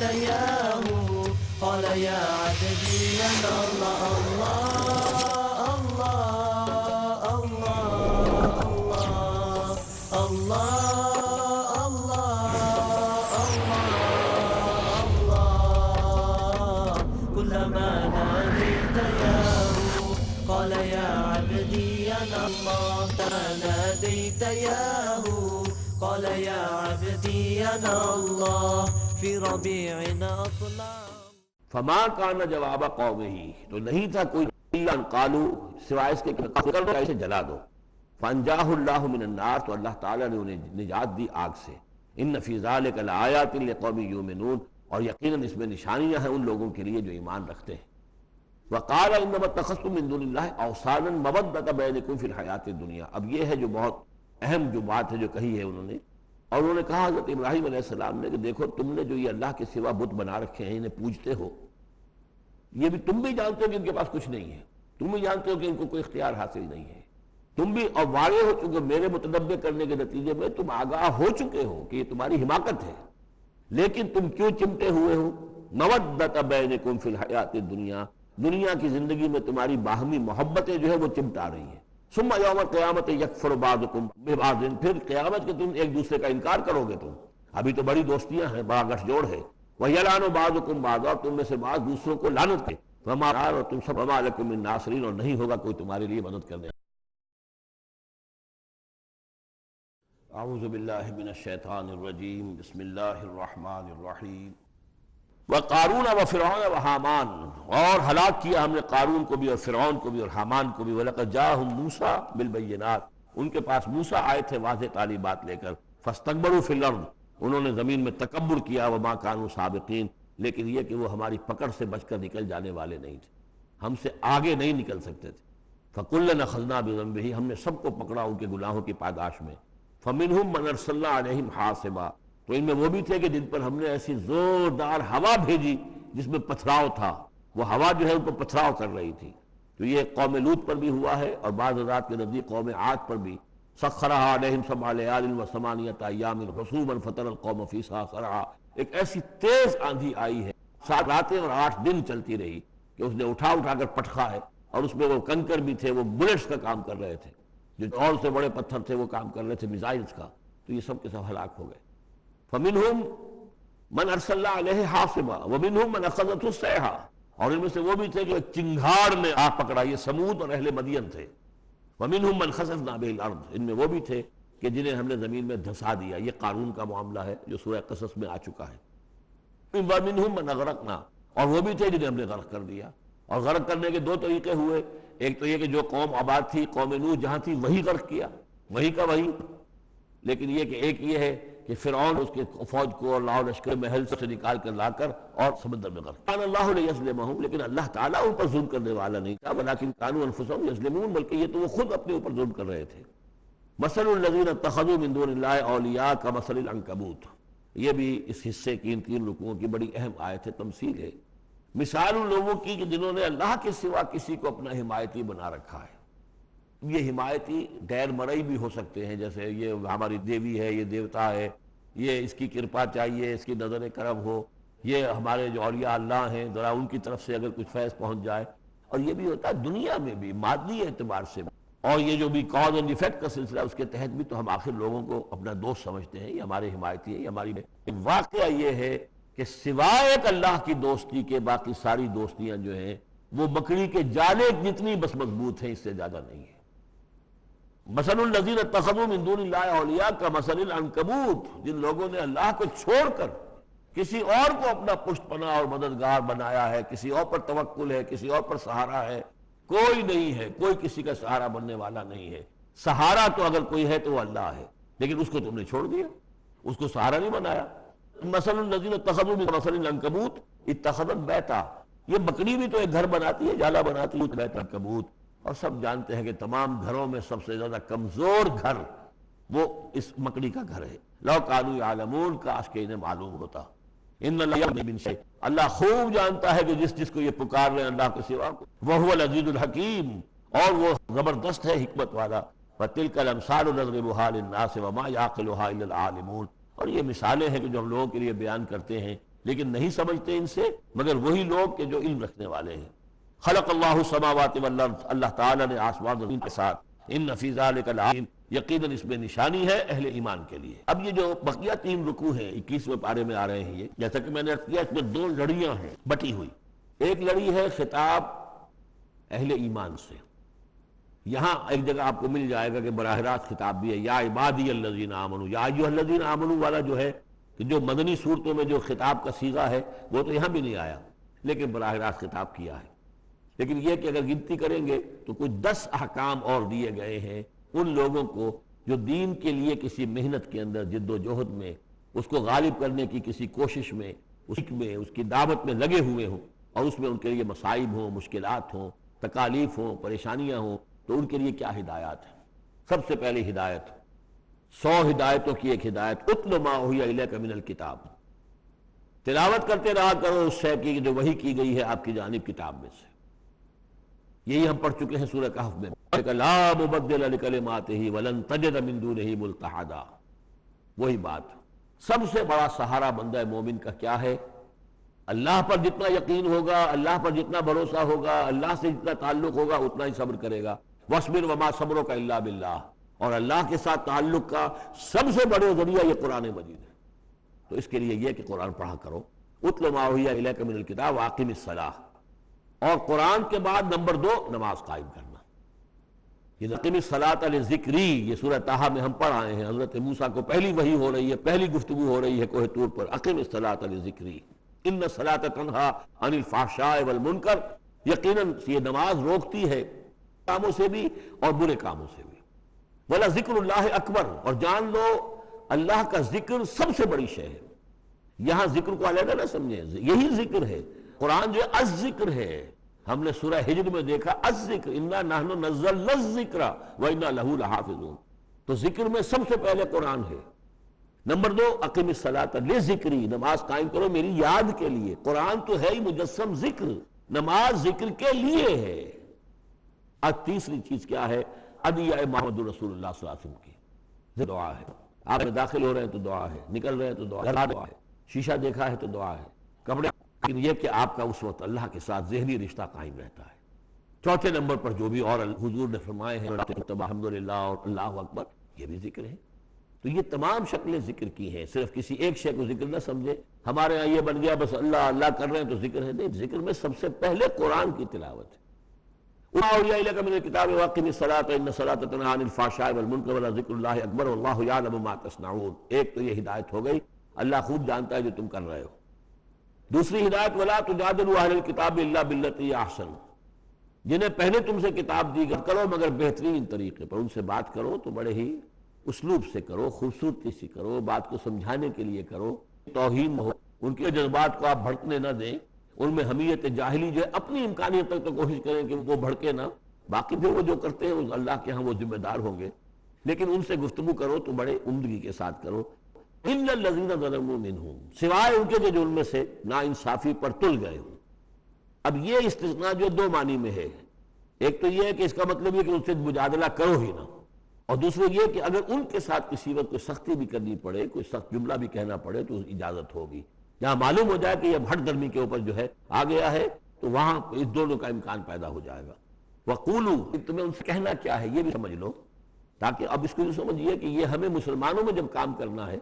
ناديت ياه قال يا عبدي أنا الله الله الله الله الله الله الله الله كلما ناديت ياه قال يا عبدي أنا الله ناديت ياه قال يا عبدي أنا الله في ربيعنا أطلع فما کان جواب قومه، تو نہیں تھا کوئی الا ان قالوا سوائے اس کے کہ اسے جلا دو. فانجاہ اللہ من النار، تو اللہ تعالیٰ نے انہیں نجات دی آگ سے. ان فی ذلک لآیات لقوم یؤمنون، اور یقیناً اس میں نشانیاں ہیں ان لوگوں کے لیے جو ایمان رکھتے ہیں. وقال انما اتخذتم من دون اللہ اوثانا مودۃ بینکم فی الحیاۃ الدنیا. اب یہ ہے جو بہت اہم جو بات ہے جو کہی ہے انہوں نے، اور انہوں نے کہا حضرت ابراہیم علیہ السلام نے کہ دیکھو تم نے جو یہ اللہ کے سوا بت بنا رکھے ہیں، انہیں پوجتے ہو، یہ بھی تم بھی جانتے ہو کہ ان کے پاس کچھ نہیں ہے، تم بھی جانتے ہو کہ ان کو کوئی اختیار حاصل نہیں ہے، تم بھی اور واقع ہو چکے میرے متنبع کرنے کے نتیجے میں تم آگاہ ہو چکے ہو کہ یہ تمہاری حماقت ہے، لیکن تم کیوں چمٹے ہوئے ہو؟ مودۃ بینکم فی الحیاۃ الدنیا، دنیا کی زندگی میں تمہاری باہمی محبتیں جو ہے وہ چمٹا رہی ہیں. ثم یوم القیامت یکفر بعضکم ببعض، پھر قیامت کے تم ایک دوسرے کا انکار کرو گے. تم ابھی تو بڑی دوستیاں ہیں، بڑا گٹھ جوڑ ہے. وَيَلْعَنُ بَعْضُكُمْ بَعْضًا، تم میں سے بعض دوسروں کو لعنت کرے. وَمَا اور تم سب وَمَا لَكُم مِّن نَاصِرِينَ، اور نہیں ہوگا کوئی تمہارے لیے مدد کرنے. اعوذ باللہ من الشیطان الرجیم، بسم اللہ الرحمن الرحیم. وقارون وفرعون وحامان، اور ہلاک کیا ہم نے قارون کو بھی اور فرعون کو بھی اور حامان کو بھی. وَلَقَدْ جَاءَهُم مُوسَىٰ بِالْبَيِّنَاتِ، ان کے پاس موسیٰ آئے تھے واضح تعلیمات لے کر. فَاسْتَكْبَرُوا فِي الْأَرْضِ، انہوں نے زمین میں تکبر کیا. وَمَا كَانُوا سَابِقِينَ، لیکن یہ کہ وہ ہماری پکڑ سے بچ کر نکل جانے والے نہیں تھے، ہم سے آگے نہیں نکل سکتے تھے. فَكُلًّا أَخَذْنَا بِذَنبِهِ، ہم نے سب کو پکڑا ان کے گناہوں کی پاداش میں. فَمِنْهُمْ مَنْ أَرْسَلْنَا عَلَيْهِمْ حَاصِبًا، تو ان میں وہ بھی تھے کہ جن پر ہم نے ایسی زوردار ہوا بھیجی جس میں پتھراؤ تھا، وہ ہوا جو ہے ان پر پتھراؤ کر رہی تھی. تو یہ قوم لوط پر بھی ہوا ہے، اور بعض حضرات کے نزدیک قوم عاد پر بھی. سخرها علیہم سبع لیال وثمانیۃ ایام حسوما فترى القوم فیہا صرعا، ایک ایسی تیز آندھی آئی ہے، 7 راتیں اور 8 دن چلتی رہی کہ اس نے اٹھا کر پٹخا ہے، اور اس میں وہ کنکر بھی تھے، وہ بلٹس کا کام کر رہے تھے، جو اور سے بڑے پتھر تھے وہ کام کر رہے تھے میزائلز کا. تو یہ سب کے سب ہلاک ہو گئے. فمنہم من ارسلنا علیہ حاصبا ومنہم من اخذته الصیحہ، اور ان میں سے وہ بھی تھے کہ چنگھاڑ نے آ پکڑا، یہ سمود اور اہل مدین تھے. ومنہم من خسفنا به الارض، ان میں وہ بھی تھے کہ جنہیں ہم نے زمین میں دھسا دیا. یہ قارون کا معاملہ ہے جو سورہ قصص میں آ چکا ہے. ومنہم من اغرقنا، اور وہ بھی تھے جنہیں ہم نے غرق کر دیا. اور غرق کرنے کے 2 طریقے ہوئے، ایک تو یہ کہ جو قوم آباد تھی، قوم نوح جہاں تھی وہی غرق کیا، وہی کا وہی. لیکن یہ کہ ایک یہ ہے کہ فرعون اس کے فوج کو اور لاہور لشکر محل سے نکال کر لا کر اور سمندر میں غرق. کان اللہ لیظلمہم، لیکن اللہ تعالیٰ ان پر ظلم کرنے والا نہیں تھا. ولکن کانوا انفسہم یظلمون، بلکہ یہ تو وہ خود اپنے اوپر ظلم کر رہے تھے. مثل الذین اتخذوا من دون اللہ اولیاء کمثل العنکبوت، یہ بھی اس حصے کی ان 3 رکوعوں کی بڑی اہم آیت ہے، تمثیل ہے. مثال ان لوگوں کی کہ جنہوں نے اللہ کے سوا کسی کو اپنا حمایتی بنا رکھا ہے. یہ حمایتی غیر مرئی بھی ہو سکتے ہیں، جیسے یہ ہماری دیوی ہے، یہ دیوتا ہے، یہ اس کی کرپا چاہیے، اس کی نظر کرم ہو، یہ ہمارے جو اولیاء اللہ ہیں ذرا ان کی طرف سے اگر کچھ فیض پہنچ جائے. اور یہ بھی ہوتا ہے دنیا میں بھی، مادی اعتبار سے. اور یہ جو بھی کاز اینڈ ایفیکٹ کا سلسلہ، اس کے تحت بھی تو ہم آخر لوگوں کو اپنا دوست سمجھتے ہیں، یہ ہمارے حمایتی ہیں، یہ ہماری. واقعہ یہ ہے کہ سوائے ایک اللہ کی دوستی کے باقی ساری دوستیاں جو ہیں وہ مکڑی کے جالے جتنی بس مضبوط ہیں، اس سے زیادہ نہیں ہے. مثل الذین اتخذوا من دون اللہ اولیاء کمثل العنکبوت، جن لوگوں نے اللہ کو چھوڑ کر کسی اور کو اپنا پشت پناہ اور مددگار بنایا ہے، کسی اور پر توکل ہے، کسی اور پر سہارا ہے. کوئی نہیں ہے، کوئی کسی کا سہارا بننے والا نہیں ہے. سہارا تو اگر کوئی ہے تو وہ اللہ ہے، لیکن اس کو تم نے چھوڑ دیا، اس کو سہارا نہیں بنایا. مثل الذین اتخذوا من مثل العنکبوت اتخذت بیتا، یہ بکری بھی تو ایک گھر بناتی ہے، جالا بناتی ہے، بیت العنکبوت. اور سب جانتے ہیں کہ تمام گھروں میں سب سے زیادہ کمزور گھر وہ اس مکڑی کا گھر ہے. لو کانوا یعلمون، کاش کہ انہیں معلوم ہوتا. ان اللہ من شیء، اللہ خوب جانتا ہے کہ جس کو یہ پکار رہے ہیں اللہ کے سوا، وہو العزیز الحکیم، اور وہ زبردست ہے حکمت والا. وتلک الامثال نضربها للناس وما يعقلها الا العالمون، اور یہ مثالیں ہیں کہ جو ہم لوگوں کے لیے بیان کرتے ہیں، لیکن نہیں سمجھتے ان سے مگر وہی لوگ کہ جو علم رکھنے والے ہیں۔ خلق اللہ السماوات والارض، اللہ تعالیٰ نے آسمان و زمین کے ساتھ، ان فی ذلک لآیۃ، یقیناً اس میں نشانی ہے اہل ایمان کے لیے۔ اب یہ جو بقیہ 3 رکوع ہیں 21ویں پارے میں آ رہے ہیں، یہ جیسا کہ میں نے عرض کیا اس میں 2 لڑیاں ہیں بٹی ہوئی۔ ایک لڑی ہے خطاب اہل ایمان سے، یہاں ایک جگہ آپ کو مل جائے گا کہ براہ راست خطاب بھی ہے، یا عبادی الذین آمنوا، یا ایھا الذین آمنوا والا جو ہے کہ جو مدنی صورتوں میں جو خطاب کا صیغہ ہے وہ تو یہاں بھی نہیں آیا، لیکن براہ راست خطاب کیا ہے۔ لیکن یہ کہ اگر گنتی کریں گے تو کچھ 10 احکام اور دیے گئے ہیں ان لوگوں کو جو دین کے لیے کسی محنت کے اندر جد و جہد میں، اس کو غالب کرنے کی کسی کوشش میں، اس کی دعوت میں لگے ہوئے ہوں، اور اس میں ان کے لیے مصائب ہوں، مشکلات ہوں، تکالیف ہوں، پریشانیاں ہوں، تو ان کے لیے کیا ہدایات ہیں۔ سب سے پہلی ہدایت 100 ہدایتوں کی ایک ہدایت، اتل ما اوحی الیک من الکتاب، تلاوت کرتے رہا کرو اس شے کی جو وحی کی گئی ہے آپ کی جانب کتاب میں سے۔ یہی ہم پڑھ چکے ہیں سورہ کہف میں، لا مبدل لکلماتہ ولن تجد من دونہ ملتحدا۔ وہی بات، سب سے بڑا سہارا بندہ مومن کا کیا ہے؟ اللہ پر جتنا یقین ہوگا، اللہ پر جتنا بھروسہ ہوگا، اللہ سے جتنا تعلق ہوگا اتنا ہی صبر کرے گا۔ وَاصْبِرْ وَمَا صَبْرُكَ إِلَّا بِاللَّهِ، اور اللہ کے ساتھ تعلق کا سب سے بڑے ذریعہ یہ قرآن مجید ہے۔ تو اس کے لیے یہ کہ قرآن پڑھا کرو، اتل ما اوحی الیک من الکتاب واقم الصلاۃ، اور قرآن کے بعد نمبر 2 نماز قائم کرنا۔ یہ اقم الصلاۃ لذکری، یہ سورہ طٰہٰ میں ہم پڑھ آئے ہیں، حضرت موسیٰ کو پہلی وحی ہو رہی ہے، پہلی گفتگو ہو رہی ہے کوہ طور پر، اقم الصلاۃ لذکری ان الصلاۃ تنہی عن الفحشاء والمنکر، یقیناً یہ نماز روکتی ہے کاموں سے بھی اور برے کاموں سے بھی۔ وَلَذِكْرُ اللَّهِ اکبر، اور جان لو اللہ کا ذکر سب سے بڑی شے ہے۔ یہاں ذکر کو علیحدہ نہ سمجھیں، یہی ذکر ہے۔ قرآن جو ہے الذکر ہے، ہم نے سورہ ہجر میں دیکھا الذکر، انا نحن نزلنا الذکر وانا لہ لحافظون، تو ذکر میں سب سے پہلے قرآن ہے۔ نمبر 2 اقم الصلاۃ لذکری، نماز قائم کرو میری یاد کے لیے۔ قرآن تو ہے ہی مجسم ذکر، نماز ذکر کے لیے ہے۔ اب تیسری چیز کیا ہے؟ ادعیہ محمد رسول اللہ صلی اللہ علیہ وسلم کی دعا ہے۔ آپ داخل ہو رہے ہیں تو دعا ہے، نکل رہے ہیں تو دعا ہے، شیشہ دیکھا ہے تو دعا ہے، کپڑے، لیکن یہ کہ آپ کا اس وقت اللہ کے ساتھ ذہنی رشتہ قائم رہتا ہے۔ چوتھے نمبر پر جو بھی اور حضور نے فرمائے ہیں الحمدللہ اور اللہ اکبر، یہ بھی ذکر ہے۔ تو یہ تمام شکلیں ذکر کی ہیں، صرف کسی ایک شے کو ذکر نہ سمجھے ہمارے ہاں یہ بن گیا بس اللہ اللہ کر رہے ہیں تو ذکر ہے، نہیں، ذکر میں سب سے پہلے قرآن کی تلاوت ہے۔ وَمَا أُوحِيَ إِلَيْكَ مِنَ الْكِتَابِ وَأَقِمِ الصَّلَاةَ إِنَّ الصَّلَاةَ تَنْهَىٰ عَنِ الْفَحْشَاءِ وَالْمُنكَرِ وَلَذِكْرُ اللَّهِ أَكْبَرُ وَاللَّهُ يَعْلَمُ مَا تَصْنَعُونَ۔ ایک تو یہ ہدایت ہو گئی، اللہ خوب جانتا ہے جو تم کر رہے ہو۔ دوسری ہدایت وَلَا تُجَادِلُوا أَهْلَ الْكِتَابِ إِلَّا بِالَّتِي هِيَ أَحْسَنُ، جنہیں پہلے تم سے کتاب دی کرو مگر بہترین طریقے پر، ان سے بات کرو تو بڑے ہی اسلوب سے کرو، خوبصورتی سے کرو، بات کو سمجھانے کے لیے کرو، توہین ہو، ان کے جذبات کو آپ بھڑکنے نہ دیں، ان میں حمیت جاہلی جو ہے اپنی امکانیت تک تو کوشش کریں کہ وہ بھڑکے نہ، باقی پھر وہ جو کرتے ہیں اللہ کے ہاں وہ ذمہ دار ہوں گے، لیکن ان سے گفتگو کرو تو بڑے عمدگی کے ساتھ کرو۔ اِلَّا الَّذِينَ ظَلَمُوا مِنْهُمْ، سوائے ان کے جو جرم میں سے ناانصافی پر تل گئے ہوں۔ اب یہ استثناء جو 2 معنی میں ہے، ایک تو یہ ہے کہ اس کا مطلب یہ کہ ان سے مجادلہ کرو ہی نہ، اور دوسرے یہ کہ اگر ان کے ساتھ کسی وقت کوئی سختی بھی کرنی پڑے، کوئی سخت جملہ بھی کہنا پڑے تو اجازت ہوگی، جہاں معلوم ہو جائے کہ یہ ہٹ درمی کے اوپر جو ہے آ گیا ہے تو وہاں اس دونوں کا امکان پیدا ہو جائے گا۔ وَقُولُوا، تمہیں ان سے کہنا کیا ہے یہ بھی سمجھ لو، تاکہ اب اس کو یہ سمجھیے کہ یہ ہمیں مسلمانوں میں جب کام کرنا ہے،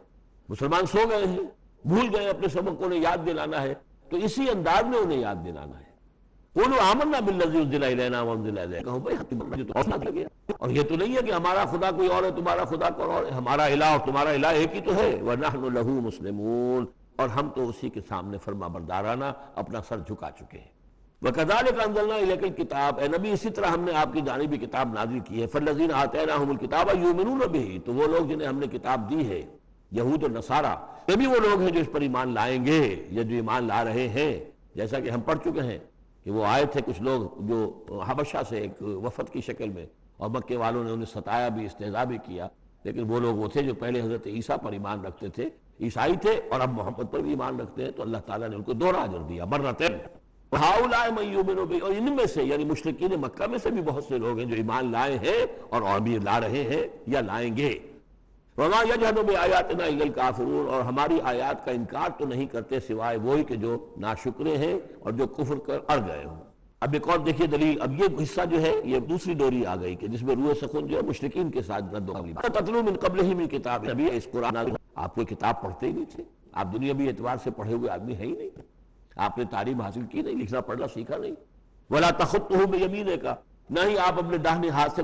مسلمان سو گئے ہیں، بھول گئے اپنے سبق کو انہیں یاد دلانا ہے، تو اسی انداز میں انہیں یاد دلانا ہے۔ قُولُوا آمَنَّا بِالَّذِي أُنزِلَ إِلَيْنَا وَأُنزِلَ إِلَيْكَ، کہو بھائی مجھے تو حوصلہ لگے، اور یہ تو نہیں ہے کہ ہمارا خدا کوئی اور ہے تمہارا خدا کوئی اور ہے، ہمارا الہ اور تمہارا الہ ایک ہی تو ہے، وَنَحْنُ لَهُ مُسْلِمُونَ، اور ہم تو اسی کے سامنے فرما بردارانہ اپنا سر جھکا چکے ہیں۔ وَكَذَلِكَ أَنزَلْنَا إِلَيْكَ الْكِتَابَ، اے نبی اسی طرح ہم نے آپ کی جانب بھی کتاب نازل کی ہے۔ فَالَّذِينَ آتَيْنَاهُمُ الْكِتَابَ يُؤْمِنُونَ بِهِ، تو وہ لوگ جنہیں ہم نے کتاب دی ہے، یہود اور نصارہ، یہ بھی وہ لوگ ہیں جو اس پر ایمان لائیں گے یا جو ایمان لا رہے ہیں۔ جیسا کہ ہم پڑھ چکے ہیں کہ وہ آئے تھے کچھ لوگ جو حبشہ سے ایک وفد کی شکل میں، اور مکے والوں نے انہیں ستایا بھی، استہزاء بھی کیا، لیکن وہ لوگ وہ تھے جو پہلے حضرت عیسیٰ پر ایمان رکھتے تھے، عیسائی تھے، اور اب محمد پر بھی ایمان رکھتے ہیں، تو اللہ تعالیٰ نے ان کو دوہرا اجر دیا، مرتين۔ وَهَؤُلَاءِ مَن يُؤْمِنُ بِهِ، اور ان میں سے یعنی مشرکین مکہ میں سے بھی بہت سے لوگ ہیں جو ایمان لائے ہیں اور بھی لا رہے ہیں یا لائیں گے۔ وما یجحد بآیاتنا الا الکافرون، اور ہماری آیات کا انکار تو نہیں کرتے سوائے وہی کہ جو ناشکرے ہیں اور جو کفر کر اڑ گئے ہوں۔ اب ایک اور دیکھیے دلیل، اب یہ حصہ جو ہے یہ دوسری ڈوری آ گئی کہ جس میں روح سخن جو ہے مشرکین کے ساتھ رد و قبلی۔ تتلو من قبلہ من کتاب، نبی اس قرآن آپ کوئی کتاب پڑھتے ہی نہیں تھے، آپ دنیاوی اعتبار سے پڑھے ہوئے آدمی ہے ہی نہیں، آپ نے تعلیم حاصل کی نہیں، لکھنا پڑھنا سیکھا نہیں۔ ولا تخطہ بیمینک، نہ ہی آپ اپنے داہنے ہاتھ سے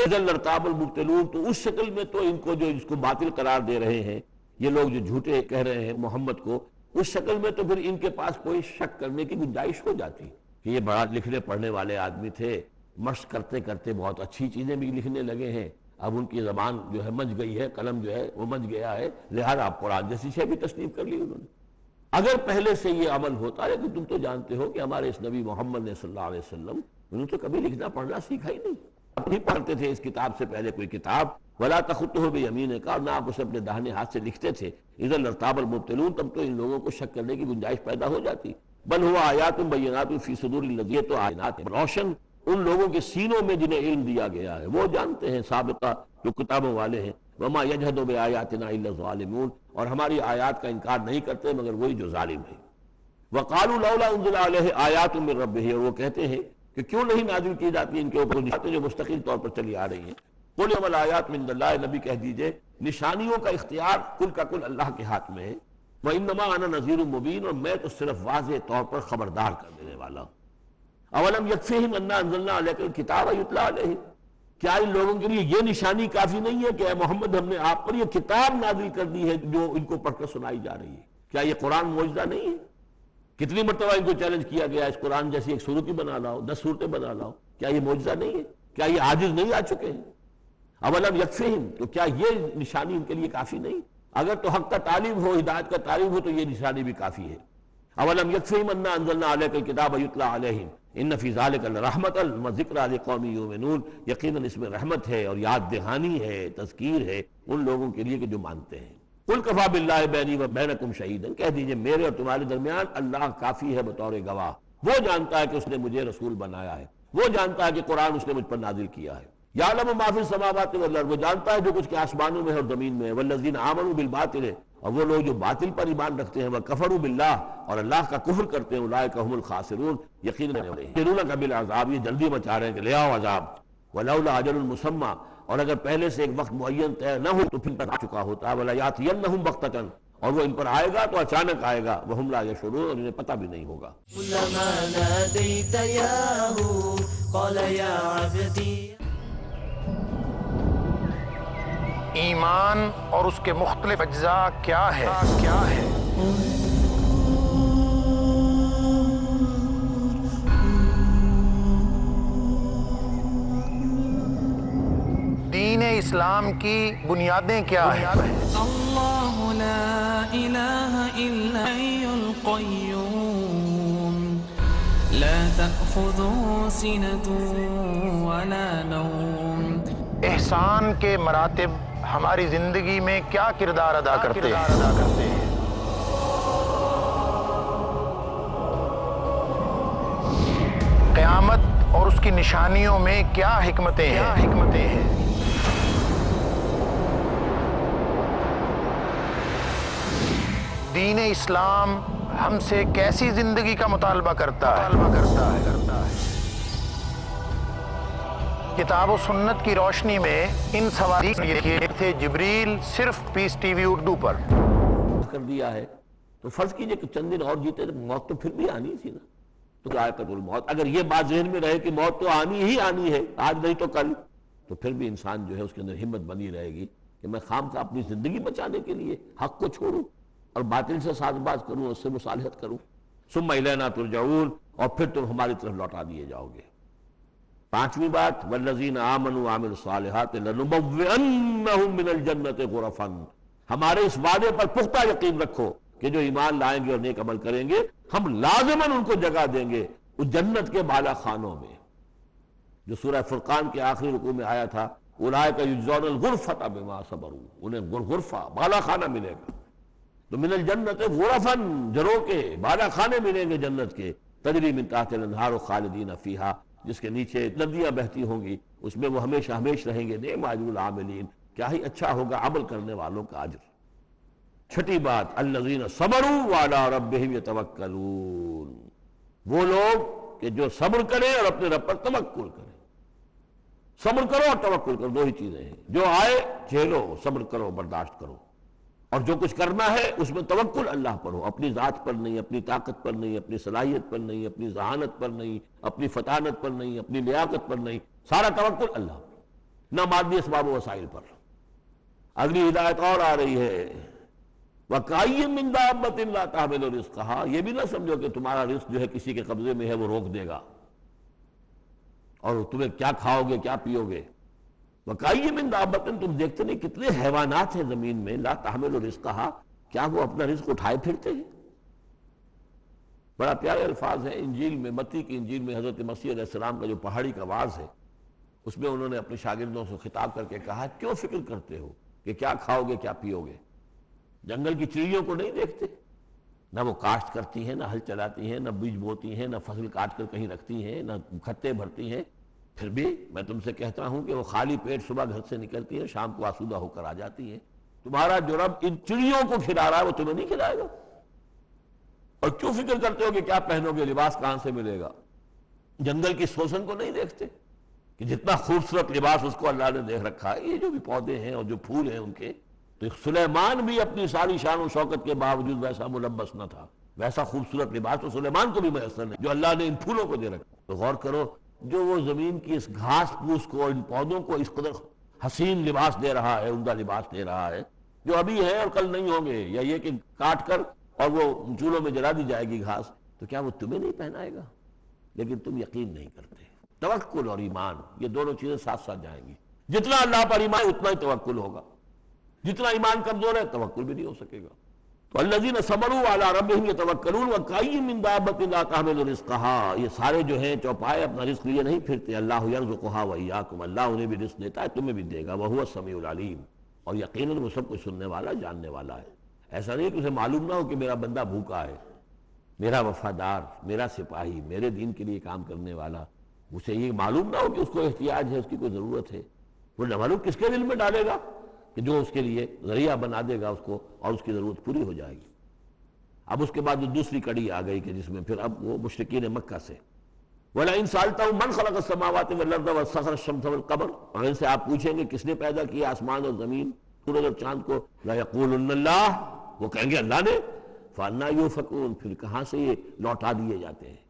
اذا لارتاب المبطلون، تو اس شکل میں تو ان کو جو اس کو باطل قرار دے رہے ہیں یہ لوگ جو جھوٹے کہہ رہے ہیں محمد کو، اس شکل میں تو پھر ان کے پاس کوئی شک کرنے کی گنجائش ہو جاتی کہ یہ بڑا لکھنے پڑھنے والے آدمی تھے، مشق کرتے کرتے بہت اچھی چیزیں بھی لکھنے لگے ہیں، اب ان کی زبان جو ہے مچ گئی ہے، قلم جو ہے وہ مچ گیا ہے، لہذا آپ قرآن جیسی شے بھی تصنیف کر لی انہوں نے۔ اگر پہلے سے یہ عمل ہوتا ہے کہ تم تو جانتے ہو کہ ہمارے اس نبی محمد نے صلی اللہ علیہ وسلم انہوں نے تو کبھی لکھنا پڑھنا سیکھا ہی نہیں، آپ نہیں پڑھتے تھے اس کتاب سے پہلے کوئی کتاب، ولا تخطہ بیمینک، اور نہ آپ اسے اپنے داہنے ہاتھ سے لکھتے تھے، اذا لارتاب المبطلون، تب تو ان لوگوں کو شک کرنے کی گنجائش پیدا ہو جاتی۔ بل ہوا آیات بینات فی صدور الذین، تو آیات روشن ان لوگوں کے سینوں میں جنہیں علم دیا گیا ہے، وہ جانتے ہیں سابقہ جو کتابوں والے ہیں۔ وما یجحد بآیاتنا الا الظالمون، اور ہماری آیات کا انکار نہیں کرتے مگر وہی جو ظالم ہیں۔ وقالوا لولا انزل علیہ آیات من ربہ، اور وہ کہتے ہیں کہ کیوں نہیں نازل کی جاتی ان کے اوپر نشانیاں جو مستقل طور پر چلی آ رہی ہیں۔ قل انما الآیات من اللہ، نبی کہہ دیجئے نشانیوں کا اختیار کل کا کل اللہ کے ہاتھ میں ہے۔ وانما انا نذیر مبین، اور میں تو صرف واضح طور پر خبردار کر دینے والا ہوں۔ اولم یکفیہم انا انزلنا علیک الکتاب یتلی علیہم، کیا ان لوگوں کے لیے یہ نشانی کافی نہیں ہے کہ اے محمد ہم نے آپ پر یہ کتاب نازل کر دی ہے جو ان کو پڑھ کر سنائی جا رہی ہے؟ کیا یہ قرآن معجزہ نہیں ہے؟ کتنی مرتبہ ان کو چیلنج کیا گیا اس قرآن جیسی ایک صورت ہی بنا لاؤ، 10 صورتیں بنا لاؤ، کیا یہ معجزہ نہیں ہے؟ کیا یہ عاجز نہیں آ چکے ہیں؟ اولم یکفیہم، تو کیا یہ نشانی ان کے لیے کافی نہیں؟ اگر تو حق کا تعلیم ہو، ہدایت کا تعلیم ہو، تو یہ نشانی بھی کافی ہے۔ اولم یکفیہم انا انزلنا علیک الکتاب یتلی علیہم ان فی ذلک لرحمۃ وذکریٰ لقوم یؤمنون، یقیناً اس میں رحمت ہے اور یاد دہانی ہے، تذکیر ہے ان لوگوں کے لیے کہ جو مانتے ہیں۔ قل کفیٰ باللہ بینی و بینکم شہیدا، کہہ دیجئے میرے اور تمہارے درمیان اللہ کافی ہے بطور گواہ، وہ جانتا ہے کہ اس نے مجھے رسول بنایا ہے، وہ جانتا ہے کہ قرآن اس نے مجھ پر نازل کیا ہے۔ یعلم ما فی السماوات والارض، وہ جانتا ہے جو کچھ کے آسمانوں میں ہے اور زمین میں ہے۔ والذین آمنوا بالباطل، اور وہ لوگ جو باطل پر ایمان رکھتے ہیں، وکفروا باللہ، اور اللہ کا کفر کرتے ہیں، اولئک هم الخاسرون، یقیناً یقینونک بالعذاب، یہ جلدی مچا رہے ہیں کہ لے آؤ عذاب۔ ولولا اجل مسمى، اور اگر پہلے سے ایک وقت معین طے نہ ہو تو پھر آ چکا ہوتا۔ ولا یاتینہم بغتۃ، اور وہ ان پر آئے گا تو اچانک آئے گا، وہم لا یشعرون، اور انہیں پتہ بھی نہیں ہوگا۔ كلما ناديت ياه قال يا عبدي۔ ایمان اور اس کے مختلف اجزاء کیا ہے؟ دین اسلام کی بنیادیں کیا ہیں؟ اللہ لا الہ الا الحی القیوم لا تأخذه سنة ولا نوم۔ احسان کے مراتب ہماری زندگی میں کیا کردار ادا کرتے ہیں؟ قیامت اور اس کی نشانیوں میں کیا حکمتیں ہیں؟ دین اسلام ہم سے کیسی زندگی کا مطالبہ کرتا ہے؟ کتاب و سنت کی روشنی میں ان سوال تھے جبریل صرف پیس ٹی وی اردو پر کر دیا ہے، تو فرض کیجئے کہ چند دن اور جیتے تو موت تو پھر بھی آنی تھی نا، تو ذائقۃ الموت، اگر یہ بات ذہن میں رہے کہ موت تو آنی ہی آنی ہے، آج نہیں تو کل، تو پھر بھی انسان جو ہے اس کے اندر ہمت بنی رہے گی کہ میں خام کا اپنی زندگی بچانے کے لیے حق کو چھوڑوں اور باطل سے ساز باز کروں، اس سے مصالحت کروں۔ ثم الینا ترجعون، اور پھر تم ہماری طرف لوٹا دیے جاؤ گے۔ پانچویں بات، والذین آمنوا وعملوا الصالحات لنبوئنہم من الجنۃ غرفا، ہمارے اس وعدے پر پختہ یقین رکھو کہ جو ایمان لائیں گے اور نیک عمل کریں گے ہم لازماً ان کو جگہ دیں گے اس جنت کے بالا خانوں میں، جو سورہ فرقان کے آخری رکوع میں آیا تھا، اولئک یجزون الغرفۃ بما صبروا، انہیں غرفہ بالا خانہ ملے گا۔ تو من الجنت غرفا، جروں کے بالا خانے ملیں گے جنت کے، تجری من تحت الانہار خالدین فیہا، جس کے نیچے ندیاں بہتی ہوں گی، اس میں وہ ہمیشہ ہمیش رہیں گے۔ نعم اجر العاملین، کیا ہی اچھا ہوگا عمل کرنے والوں کا اجر۔ چھٹی بات، الذین صبروا وعلی ربہم یتوکلون، وہ لوگ کہ جو صبر کریں اور اپنے رب پر توکل کریں۔ صبر کرو اور توکل کرو، دو ہی چیزیں ہیں، جو آئے جھیلو، صبر کرو، برداشت کرو، اور جو کچھ کرنا ہے اس میں توکل اللہ پر ہو، اپنی ذات پر نہیں، اپنی طاقت پر نہیں، اپنی صلاحیت پر نہیں، اپنی ذہانت پر نہیں، اپنی فطانت پر نہیں، اپنی لیاقت پر نہیں، سارا توکل اللہ پر، نہ مادی اسباب و وسائل پر۔ اگلی ہدایت اور آ رہی ہے، وَكَأَيٍّ مِّن دَابَّةٍ لَا تَحْمِلُ رِزْقَهَا، یہ بھی نہ سمجھو کہ تمہارا رزق جو ہے کسی کے قبضے میں ہے وہ روک دے گا، اور تمہیں کیا کھاؤ گے کیا پیو گے۔ وَكَأَيٍّ مِّن دَابَّةٍ، تم دیکھتے نہیں کتنے حیوانات ہیں زمین میں، لا تحمل رزقها، کیا وہ اپنا رزق اٹھائے پھرتے ہیں؟ بڑا پیارے الفاظ ہیں انجیل میں، متی کی انجیل میں حضرت مسیح علیہ السلام کا جو پہاڑی کا واعظ ہے، اس میں انہوں نے اپنے شاگردوں سے خطاب کر کے کہا، کیوں فکر کرتے ہو کہ کیا کھاؤ گے کیا پیو گے؟ جنگل کی چڑیوں کو نہیں دیکھتے؟ نہ وہ کاشت کرتی ہیں، نہ ہل چلاتی ہیں، نہ بیج بوتی ہیں، نہ فصل کاٹ کر کہیں رکھتی ہیں، نہ کھتے بھرتی ہیں، پھر بھی میں تم سے کہتا ہوں کہ وہ خالی پیٹ صبح گھر سے نکلتی ہیں، شام کو آسودہ ہو کر آ جاتی ہیں۔ تمہارا جو رب ان چڑیوں کو کھلا رہا ہے وہ تمہیں نہیں کھلائے گا؟ اور کیوں فکر کرتے ہو کہ کیا پہنو گے، لباس کہاں سے ملے گا؟ جنگل کی سوسن کو نہیں دیکھتے کہ جتنا خوبصورت لباس اس کو اللہ نے دیکھ رکھا ہے؟ یہ جو بھی پودے ہیں اور جو پھول ہیں ان کے، تو سلیمان بھی اپنی ساری شان و شوکت کے باوجود ویسا ملبس نہ تھا، ویسا خوبصورت لباس تو سلیمان کو بھی میسر نہیں جو اللہ نے ان پھولوں کو دے رکھا۔ تو غور کرو، جو وہ زمین کی اس گھاس پھوس کو، ان پودوں کو اس قدر حسین لباس دے رہا ہے، عمدہ لباس دے رہا ہے، جو ابھی ہے اور کل نہیں ہوں گے، یا یہ کہ کاٹ کر اور وہ چولہوں میں جلا دی جائے گی گھاس، تو کیا وہ تمہیں نہیں پہنائے گا؟ لیکن تم یقین نہیں کرتے۔ توکل اور ایمان، یہ دونوں چیزیں ساتھ ساتھ جائیں گی۔ جتنا اللہ پر ایمان ہے اتنا ہی توکل ہوگا، جتنا ایمان کمزور ہے توکل بھی نہیں ہو سکے گا۔ تو الذین صبروا علی ربہم یتوکلون وکأی من دابۃ لا تحمل رزقها، یہ سارے جو ہیں چوپائے اپنا رزق لیے نہیں پھرتے، اللہ یرزقها وایاکم، اللہ انہیں بھی رزق دیتا ہے، تمہیں بھی دے گا، وہو السمیع العلیم، اور یقیناً وہ سب کچھ سننے والا جاننے والا ہے۔ ایسا نہیں کہ اسے معلوم نہ ہو کہ میرا بندہ بھوکا ہے، میرا وفادار، میرا سپاہی، میرے دین کے لیے کام کرنے والا، اسے یہ معلوم نہ ہو کہ اس کو احتیاج ہے، اس کی کوئی ضرورت ہے۔ وہ نہ معلوم کس کے دل میں ڈالے گا کہ جو اس کے لیے ذریعہ بنا دے گا اس کو، اور اس کی ضرورت پوری ہو جائے گی۔ اب اس کے بعد جو دوسری کڑی آ گئی کہ جس میں پھر اب وہ مشرکین مکہ سے، وَلَئِن سَأَلْتَهُم مَّن خَلَقَ السَّمَاوَاتِ وَالْأَرْضَ وَسَخَّرَ الشَّمْسَ وَالْقَمَرَ، اور ان سے آپ پوچھیں گے کس نے پیدا کیا آسمان اور زمین، سورج اور چاند کو، لَيَقُولُنَّ اللَّهُ، وہ کہیں گے اللہ نے، فَأَنَّىٰ يُؤْفَكُونَ، پھر کہاں سے یہ لوٹا دیے جاتے ہیں۔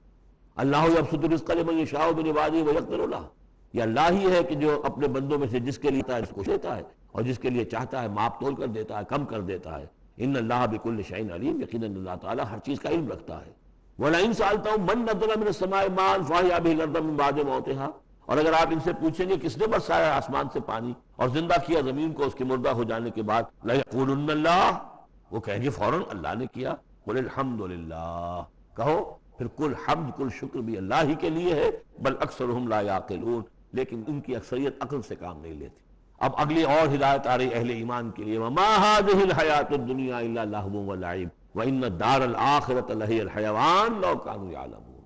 اللہ یبسط الرزق لمن یشاء من عباده ویقدر له، یہ اللہ ہی ہے کہ جو اپنے بندوں میں سے جس کے لیے چاہتا ہے اس کو دیتا ہے، اور جس کے لیے چاہتا ہے ماپ تول کر دیتا ہے، کم کر دیتا ہے۔ ان اللہ بکل شیء علیم، یقیناً اللہ تعالیٰ ہر چیز کا علم رکھتا ہے۔ وَلَئِن سَأَلْتَهُم مَّن نَّزَّلَ مِنَ السَّمَاءِ مَاءً فَأَحْيَا بِهِ الْأَرْضَ مِن بَعْدِ مَوْتِهَا، اور اگر آپ ان سے پوچھیں گے کس نے برسایا آسمان سے پانی اور زندہ کیا زمین کو اس کے مردہ ہو جانے کے بعد، لَيَقُولُنَّ اللَّهُ، وہ کہیں گے فوراً اللہ نے کیا۔ قُلِ الْحَمْدُ لِلَّهِ، کہو پھر کل حمد کل شکر بھی اللہ ہی کے لیے ہے، بل اکثرہم لا یعقلون، لیکن ان کی اکثریت عقل سے کام نہیں لیتی۔ اب اگلی اور ہدایت آ رہی اہل ایمان کے لیے، وما هذه الحیاۃ الدنیا الا لہو ولعب وان الدار الآخرۃ لہی الحیوان لو کانوا یعلمون۔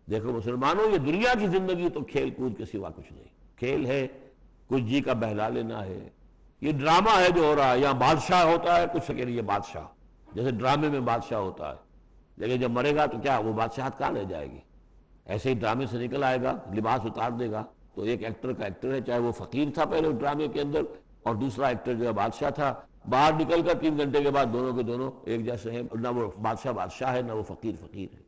دیکھو مسلمانوں، یہ دنیا کی زندگی تو کھیل کود کے سوا کچھ نہیں، کھیل ہے، کچھ جی کا بہلا لینا ہے، یہ ڈرامہ ہے جو ہو رہا ہے۔ یہاں بادشاہ ہوتا ہے کچھ کے لیے بادشاہ، جیسے ڈرامے میں بادشاہ ہوتا ہے، لیکن جب مرے گا تو کیا وہ بادشاہت کہاں رہ جائے گی؟ ایسے ہی ڈرامے سے نکل آئے گا، لباس اتار دے گا تو ایک ایکٹر کا ایکٹر ہے، چاہے وہ فقیر تھا پہلے ڈرامے کے اندر، اور دوسرا ایکٹر جو ہے بادشاہ تھا، باہر نکل کر 3 گھنٹے کے بعد دونوں کے دونوں ایک جیسے ہیں، نہ وہ بادشاہ بادشاہ ہے نہ وہ فقیر فقیر ہے۔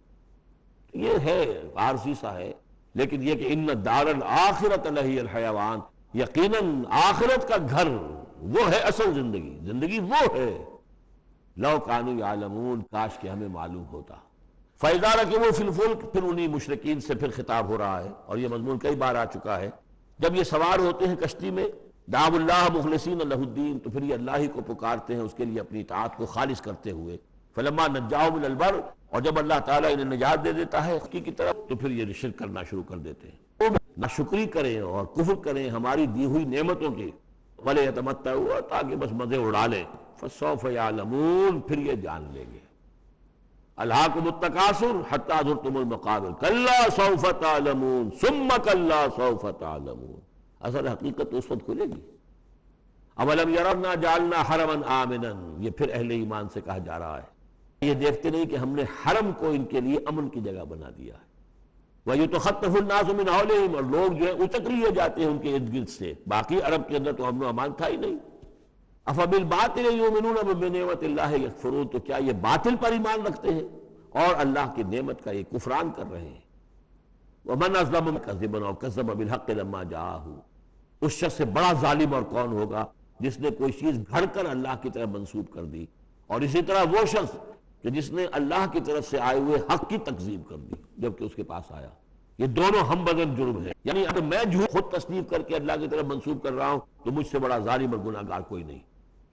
یہ ہے عارضی سا ہے، لیکن یہ کہ ان الدار الآخرۃ لہی الحیوان، یقیناً آخرت کا گھر وہ ہے اصل زندگی، زندگی وہ ہے۔ لو کانوا یعلمون، کاش کہ ہمیں معلوم ہوتا۔ فَإِذَا رَكِبُوا فِي الْفُلْكِ، پھر انہی مشرکین سے پھر خطاب ہو رہا ہے، اور یہ مضمون کئی بار آ چکا ہے۔ جب یہ سوار ہوتے ہیں کشتی میں، دعوا اللہ مخلصین لہ الدین، تو پھر یہ اللہ ہی کو پکارتے ہیں اس کے لیے اپنی اطاعت کو خالص کرتے ہوئے۔ فلما نجاہم الی البر، اور جب اللہ تعالیٰ انہیں نجات دے دیتا ہے حقیقی کی طرف، تو پھر یہ شرک کرنا شروع کر دیتے ہیں، ناشکری کریں اور کفر کریں ہماری دی ہوئی نعمتوں کی، وَلِيَتَمَتَّعُوا، تاکہ بس مزے اڑا لیں، فَسَوْفَ يَعْلَمُونَ، پھر یہ جان لیں گے۔ الہاکم التکاثر حتی زرتم المقابر، کلا سوف تعلمون ثم کلا سوف تعلمون، اصل حقیقت تو اس وقت کھلے گی۔ اولم یروا جعلنا حرما آمنا، یہ پھر اہل ایمان سے کہا جا رہا ہے یہ دیکھتے نہیں کہ ہم نے حرم کو ان کے لیے امن کی جگہ بنا دیا ہے۔ وَيُتَخَطَّفُ النَّاسُ مِنْ حَوْلِهِمْ، اور لوگ جو ہے اچک لیے جاتے ہیں ان کے ارد گرد سے، باقی عرب کے اندر تو امن و امان تھا ہی نہیں۔ أَفَبِالْبَاطِلِ يُؤْمِنُونَ وَبِنِعْمَةِ اللَّهِ يَكْفُرُونَ، تو کیا یہ باطل پر ایمان رکھتے ہیں اور اللہ کی نعمت کا یہ کفران کر رہے ہیں۔ وَمَنْ أَظْلَمُ مِمَّنْ كَذَّبَ بِالْحَقِّ لَمَّا جَاءَهُ، اس شخص سے بڑا ظالم اور کون ہوگا جس نے کوئی چیز گھڑ کر اللہ کی طرف منسوب کر دی، اور اسی طرح وہ شخص کہ جس نے اللہ کی طرف سے آئے ہوئے حق کی تکذیب کر دی جبکہ اس کے پاس آیا۔ یہ دونوں ہم بدل جرم ہیں، یعنی اگر میں جھوٹ خود تصنیف کر کے اللہ کی طرف منسوب کر رہا ہوں تو مجھ سے بڑا ظالم اور گناہ گار کوئی نہیں۔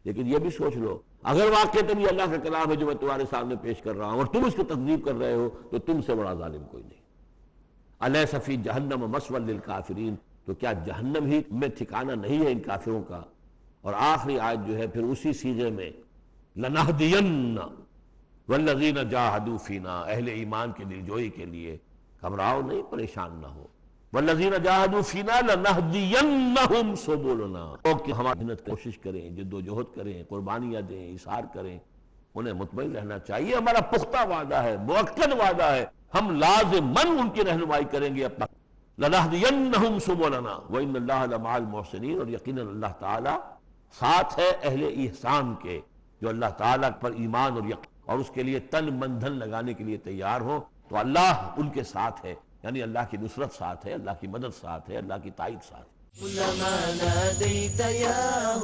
لیکن یہ بھی سوچ لو، اگر واقعتاً یہ اللہ کا کلام ہے جو میں تمہارے سامنے پیش کر رہا ہوں اور تم اس کو تکذیب کر رہے ہو تو تم سے بڑا ظالم کوئی نہیں۔ الیس فی جہنم مثوی للکافرین، تو کیا جہنم ہی میں ٹھکانہ نہیں ہے ان کافروں کا؟ اور آخری آیت جو ہے پھر اسی سیغے میں لنہدین والذین جاہدوا فینا، اہل ایمان کے دلجوئی کے لیے گھبراؤ نہیں، پریشان نہ ہو۔ والذین جاہدوا فینا لنہدینہم سبلنا، کہ ہماری محنت کوشش کریں، جد و جہد کریں، قربانیاں دیں، اثار کریں، انہیں مطمئن رہنا چاہیے ہمارا پختہ وعدہ ہے، مؤکد وعدہ ہے، ہم لازماً ان کی رہنمائی کریں گے اپنا۔ لنہدینہم سبلنا وان اللہ لمع المحسنین، اور یقیناً اللہ تعالیٰ ساتھ ہے اہل احسان کے، جو اللہ تعالیٰ پر ایمان اور اس کے لیے تن من دھن لگانے کے لیے تیار ہو، تو اللہ ان کے ساتھ ہے، یعنی اللہ کی نصرت ساتھ ہے، اللہ کی مدد ساتھ ہے، اللہ کی تائید ساتھ ہے۔ كلما ناديت ياه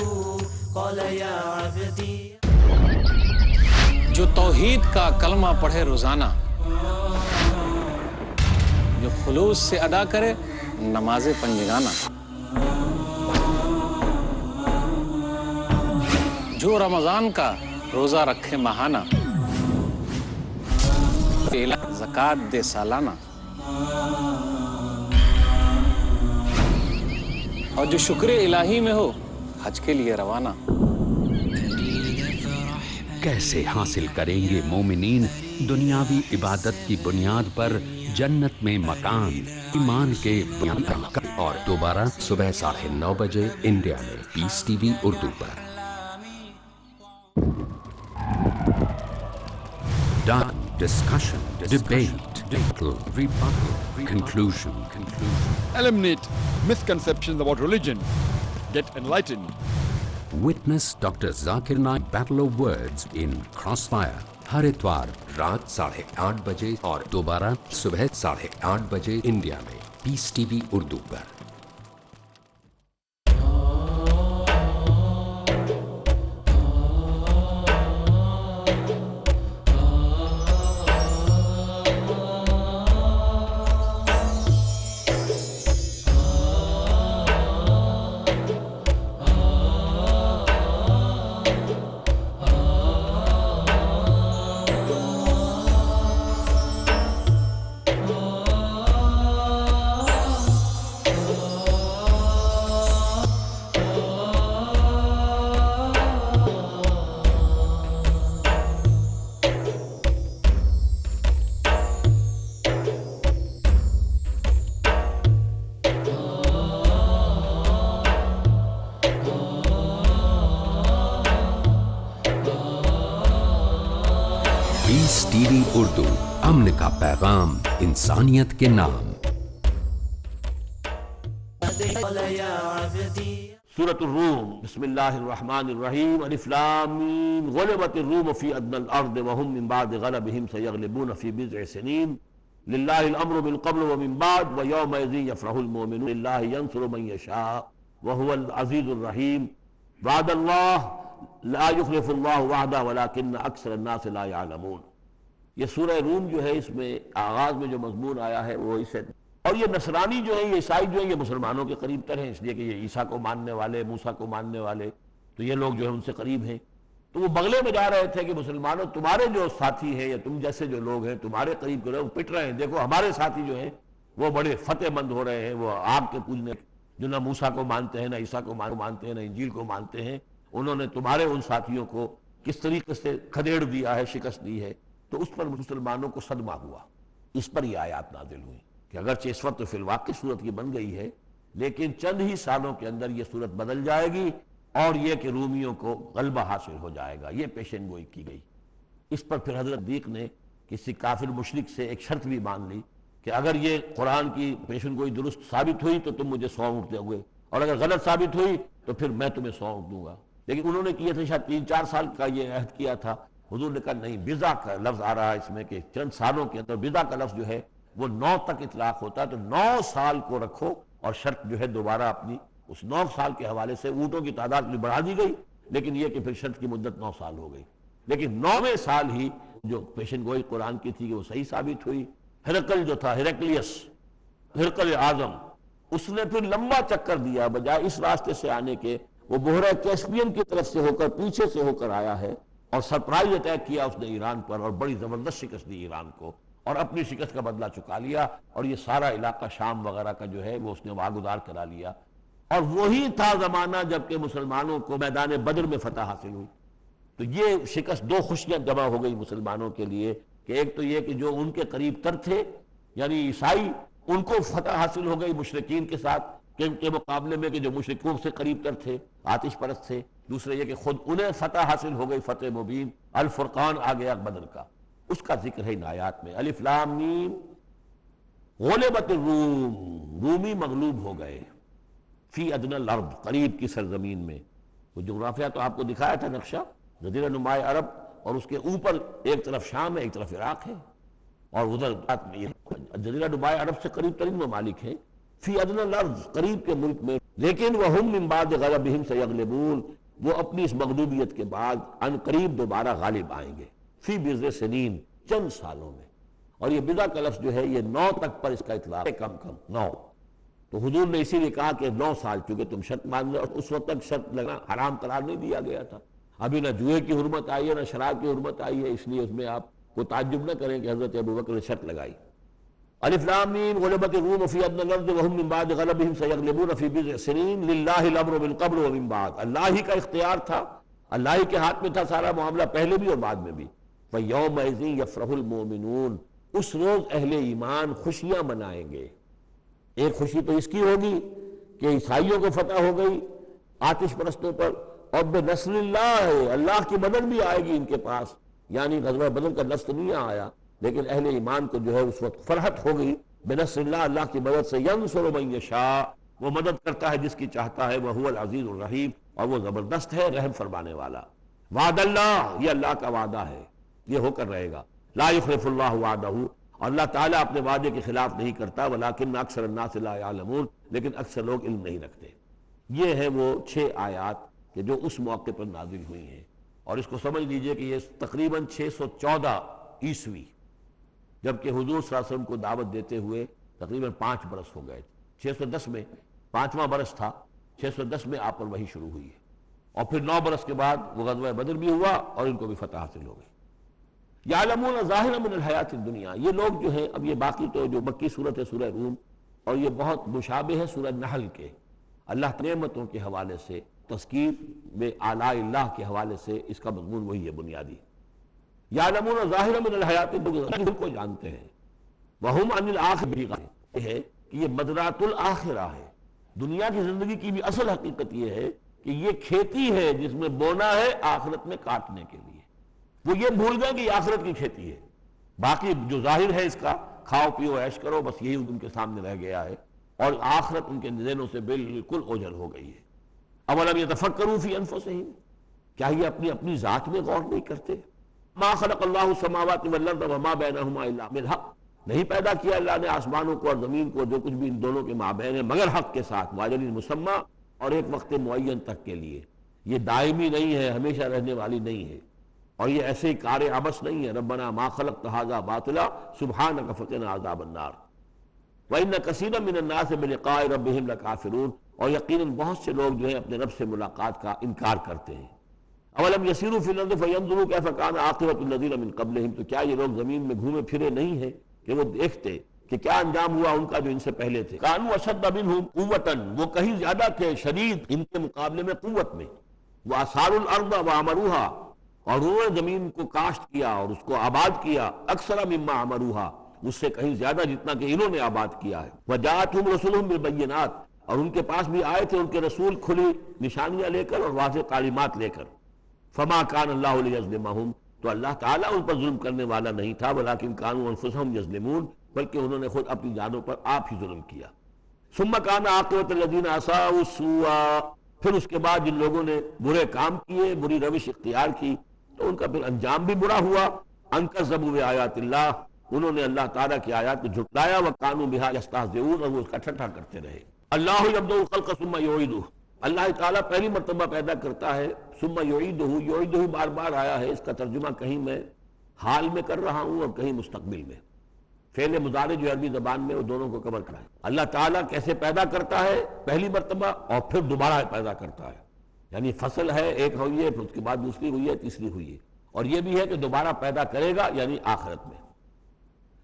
قال يا عبدي۔ جو توحید کا کلمہ پڑھے روزانہ، جو خلوص سے ادا کرے نماز پنجگانہ، جو رمضان کا روزہ رکھے ماہانہ، زکوٰۃ دے سالانہ، اور جو شکر الہی میں ہو حج کے لیے روانہ۔ کیسے حاصل کریں گے مومنین دنیاوی عبادت کی بنیاد پر جنت میں مکان؟ ایمان کے بنیاد پر، اور دوبارہ صبح 9:30 بجے انڈیا میں پیس T V Urdu per. Discussion, debate, rebuttal, conclusion. Eliminate misconceptions about religion. Get enlightened. Witness Dr. Zakir Naik Battle of Words in Crossfire. ہر اتوار رات 8:30 بجے اور دوبارہ صبح 8:30 بجے انڈیا میں پیس ٹی وی اردو پر۔ ٹی وی اردو، امن کا پیغام انسانیت کے نام۔ سورۃ الروم، بسم اللہ الرحمن الرحیم، الف لام میم، غلبت الروم فی ادنى الارض وهم من بعد غلبهم سيغلبون في بضع سنين لله الامر من قبل ومن بعد ويومئذ يفرح المؤمنون لله ينصر من يشاء وهو العزيز الرحيم وعد الله لا يخلف الله وعده ولكن اکثر الناس لا يعلمون۔ یہ سورہ روم جو ہے، اس میں آغاز میں جو مضمون آیا ہے وہ اسے، اور یہ نصرانی جو ہیں، یہ عیسائی جو ہیں، یہ مسلمانوں کے قریب تر ہیں، اس لیے کہ یہ عیسیٰ کو ماننے والے، موسیٰ کو ماننے والے، تو یہ لوگ جو ہیں ان سے قریب ہیں۔ تو وہ بغلے میں جا رہے تھے کہ مسلمانوں، تمہارے جو ساتھی ہیں یا تم جیسے جو لوگ ہیں، تمہارے قریب کے لوگ پٹ رہے ہیں، دیکھو ہمارے ساتھی جو ہیں وہ بڑے فتح مند ہو رہے ہیں، وہ آگ کے پوجنے، جو نہ موسیٰ کو مانتے ہیں، نہ عیسیٰ کو مانتے ہیں، نہ انجیل کو مانتے ہیں، انہوں نے تمہارے ان ساتھیوں کو کس طریقے سے کھدیڑ دیا ہے، شکست دی ہے۔ تو اس پر مسلمانوں کو صدمہ ہوا، اس پر یہ آیات نازل ہوئی کہ اگرچہ اس وقت تو فی الواقع صورت کی بن گئی ہے، لیکن چند ہی سالوں کے اندر یہ صورت بدل جائے گی، اور یہ کہ رومیوں کو غلبہ حاصل ہو جائے گا، یہ پیشن گوئی کی گئی۔ اس پر پھر حضرت صدیق نے کسی کافر مشرک سے ایک شرط بھی مان لی کہ اگر یہ قرآن کی پیشن گوئی درست ثابت ہوئی تو تم مجھے 100 اونٹ دو گے، اور اگر غلط ثابت ہوئی تو پھر میں تمہیں 100 اونٹ دوں گا۔ لیکن انہوں نے کیا تھا شاید 3-4 سال کا یہ عہد کیا تھا، حضور نے کہا نہیں، بضع کا لفظ آ رہا ہے اس میں کہ چند سالوں کے اندر، بضع کا لفظ جو ہے وہ 9 تک اطلاق ہوتا ہے، تو 9 سال کو رکھو، اور شرط جو ہے دوبارہ اپنی اس 9 سال کے حوالے سے اونٹوں کی تعداد بھی بڑھا دی گئی، لیکن یہ کہ پھر شرط کی مدت 9 سال ہو گئی۔ لیکن 9ویں سال ہی جو پیشن گوئی قرآن کی تھی کہ وہ صحیح ثابت ہوئی۔ ہرقل جو تھا، ہرقل اعظم، اس نے پھر لمبا چکر دیا، بجائے اس راستے سے آنے کے وہ بحیرہ کیسپین کی طرف سے ہو کر، پیچھے سے ہو کر آیا ہے، اور سرپرائز اٹیک کیا اس نے ایران پر، اور بڑی زبردست شکست دی ایران کو، اور اپنی شکست کا بدلہ چکا لیا، اور یہ سارا علاقہ شام وغیرہ کا جو ہے وہ اس نے واگزار کرا لیا۔ اور وہی تھا زمانہ جب کہ مسلمانوں کو میدان بدر میں فتح حاصل ہوئی۔ تو یہ شکست 2 خوشیاں جمع ہو گئی مسلمانوں کے لیے، کہ ایک تو یہ کہ جو ان کے قریب تر تھے یعنی عیسائی، ان کو فتح حاصل ہو گئی مشرکین کے ساتھ کے مقابلے میں، کہ جو مشرکوں سے قریب تر تھے، آتش پرست تھے۔ دوسرے یہ کہ خود انہیں فتح حاصل ہو گئی، فتح مبین، الفرقان آ گیا بدر کا، اس کا ذکر ہے ان آیات میں۔ الف لام میم، غلبت الروم، رومی مغلوب ہو گئے، فی ادنی الارض، قریب کی سرزمین میں۔ وہ جغرافیہ تو آپ کو دکھایا تھا نقشہ، جزیرہ نماء عرب، اور اس کے اوپر ایک طرف شام ہے، ایک طرف عراق ہے، اور ادھر جزیرہ نماء عرب سے قریب ترین ممالک ہیں، فی ادنی الارض، قریب کے ملک میں۔ لیکن وہم من بعد غلبہم سیغلبون، وہ اپنی اس مغلوبیت کے بعد ان قریب دوبارہ غالب آئیں گے، فی بضع سنین، چند سالوں میں۔ اور یہ بضع کا لفظ جو ہے یہ 9 تک پر اس کا اطلاق ہے، کم 9۔ تو حضور نے اسی لیے کہا کہ 9 سال، چونکہ تم شرط مان لو، اور اس وقت تک شرط لگنا حرام قرار نہیں دیا گیا تھا۔ ابھی نہ جوئے کی حرمت آئی ہے، نہ شراب کی حرمت آئی ہے، اس لیے اس میں آپ کو تعجب نہ کریں کہ حضرت ابوبکر نے شرط لگائی۔ الف لام میم، غلبت الروم فی ادنی الارض وهم من بعد غلبہم سیغلبون فی بضع سنین، للہ الامر من قبل ومن بعد، اللہ ہی کا اختیار تھا، اللہ ہی کے ہاتھ میں تھا سارا معاملہ، پہلے بھی اور بعد میں بھی۔ فیومئذ یفرح المؤمنون، اس روز اہل ایمان خوشیاں منائیں گے۔ ایک خوشی تو اس کی ہوگی کہ عیسائیوں کو فتح ہو گئی آتش پرستوں پر، اور بنصر اللہ، اللہ کی مدد بھی آئے گی ان کے پاس، یعنی غزوہ بدر کا لفظ نہیں آیا، لیکن اہل ایمان کو جو ہے اس وقت فرحت ہو گئی بنصر اللہ، اللہ کی مدد سے۔ ینصر من یشاء، وہ مدد کرتا ہے جس کی چاہتا ہے، وہو العزیز الرحیم، اور وہ زبردست ہے، رحم فرمانے والا۔ وعد اللہ، یہ اللہ کا وعدہ ہے، یہ ہو کر رہے گا۔ لا یخلف اللہ وعدہ، اور اللہ تعالیٰ اپنے وعدے کے خلاف نہیں کرتا، ولکن اکثر الناس لا یعلمون، لیکن اکثر لوگ علم نہیں رکھتے۔ یہ ہے وہ 6 آیات کہ جو اس موقع پر نازل ہوئی ہیں، اور اس کو سمجھ لیجئے کہ یہ تقریباً 614 عیسوی، جبکہ حضور صلی اللہ علیہ وسلم کو دعوت دیتے ہوئے تقریباً 5 برس ہو گئے۔ 610 میں 5واں برس تھا، 610 میں آپ پر وحی شروع ہوئی ہے، اور پھر 9 برس کے بعد وہ غزوہ بدر بھی ہوا اور ان کو بھی فتح حاصل ہو گئی۔ یعلمون ظاہرا من الحیات الدنیا، یہ لوگ جو ہیں، اب یہ باقی تو جو مکی صورت ہے سورہ روم، اور یہ بہت مشابہ ہے سورہ نحل کے، اللہ نعمتوں کے حوالے سے، تذکیر میں آلاء اللہ کے حوالے سے اس کا مضمون وہی ہے بنیادی۔ یعلمون ظاہرا من الحیات الدنیا، کو جانتے ہیں، وہم عن الآخرۃ، یہ ہے کہ یہ مدرات الآخرہ ہے، دنیا کی زندگی کی بھی اصل حقیقت یہ ہے کہ یہ کھیتی ہے جس میں بونا ہے آخرت میں کاٹنے کے لیے۔ وہ یہ بھول گئے کہ یہ آخرت کی کھیتی ہے، باقی جو ظاہر ہے اس کا کھاؤ پیو عیش کرو، بس یہی ان کے سامنے رہ گیا ہے، اور آخرت ان کے ذہنوں سے بالکل اوجھل ہو گئی ہے۔ اولم یتفکروا فی انفسہم، کیا یہ اپنی ذات میں غور نہیں کرتے؟ ما خلق اللہ السماوات والارض وما بینہما الا بالحق، نہیں پیدا کیا اللہ نے آسمانوں کو اور زمین کو، جو کچھ بھی ان دونوں کے مابین ہے، مگر حق کے ساتھ، واجل مسمى، اور ایک وقت معین تک کے لیے۔ یہ دائمی نہیں ہے، ہمیشہ رہنے والی نہیں ہے، اور یہ ایسے ہی کار عبث نہیں ہے۔ ربنا ما خلقت ھذا باطلا سبحانک فقنا عذاب النار وَإِنَّ كَثِيرًا مِّنَ النَّاسِ بِلِقَاءِ رَبِّهِمْ لَكَافِرُونَ، اور یقیناً بہت سے لوگ جو ہیں اپنے رب سے ملاقات کا انکار کرتے ہیں۔ اولم یسیروا فی الارض فینظروا کیف کان عاقبۃ الذین من قبلہم، تو کیا یہ لوگ زمین میں گھومے پھرے نہیں ہیں کہ وہ دیکھتے کہ کیا انجام ہوا ان کا جو ان سے پہلے تھے۔ کانوا اشد منہم قوۃ، وہ کہیں زیادہ تھے شدید ان کے مقابلے میں قوت میں۔ وَأَثَارُوا الْأَرْضَ وَعَمَرُوهَا، اور انہوں نے زمین کو کاشت کیا اور اس کو آباد کیا، اکثر مما عمروها، اس سے کہیں زیادہ جتنا کہ انہوں نے آباد کیا ہے۔ وَجَاءَتْهُمْ رُسُلُهُمْ بِالْبَيِّنَاتِ، اور ان کے پاس بھی آئے تھے ان کے رسول کھلی نشانیاں لے کر اور واضح تعلیمات لے کر. فما کان اللہ لیظلمہم، تو اللہ تعالیٰ ان پر ظلم کرنے والا نہیں تھا، ولکن کانوا انفسہم یظلمون، بلکہ انہوں نے خود اپنی جانوں پر آپ ہی ظلم کیا. ثم کان عاقبۃ الذین اساءوا السوء، پھر اس کے بعد جن لوگوں نے برے کام کیے، بری روش اختیار کی، تو ان کا پھر انجام بھی برا ہوا. ان کذبوا بآیات اللہ، انہوں نے اللہ تعالیٰ کی آیات کو جھٹلایا، وکانوا بہا یستہزئون، اور وہ اس کا ٹھٹھا کرتے رہے. اللہ یبدأ الخلق ثم یعیدہ، اللہ تعالیٰ پہلی مرتبہ پیدا کرتا ہے، ثم یعیدہ، یعیدہ بار بار آیا ہے، اس کا ترجمہ کہیں میں حال میں کر رہا ہوں اور کہیں مستقبل میں. فعل مضارع جو عربی زبان میں وہ دونوں کو کور کرا ہے. اللہ تعالیٰ کیسے پیدا کرتا ہے پہلی مرتبہ اور پھر دوبارہ پیدا کرتا ہے، یعنی فصل ہے ایک ہوئی ہے، پھر اس کے بعد دوسری ہوئی ہے، تیسری ہوئی ہے، اور یہ بھی ہے کہ دوبارہ پیدا کرے گا یعنی آخرت میں.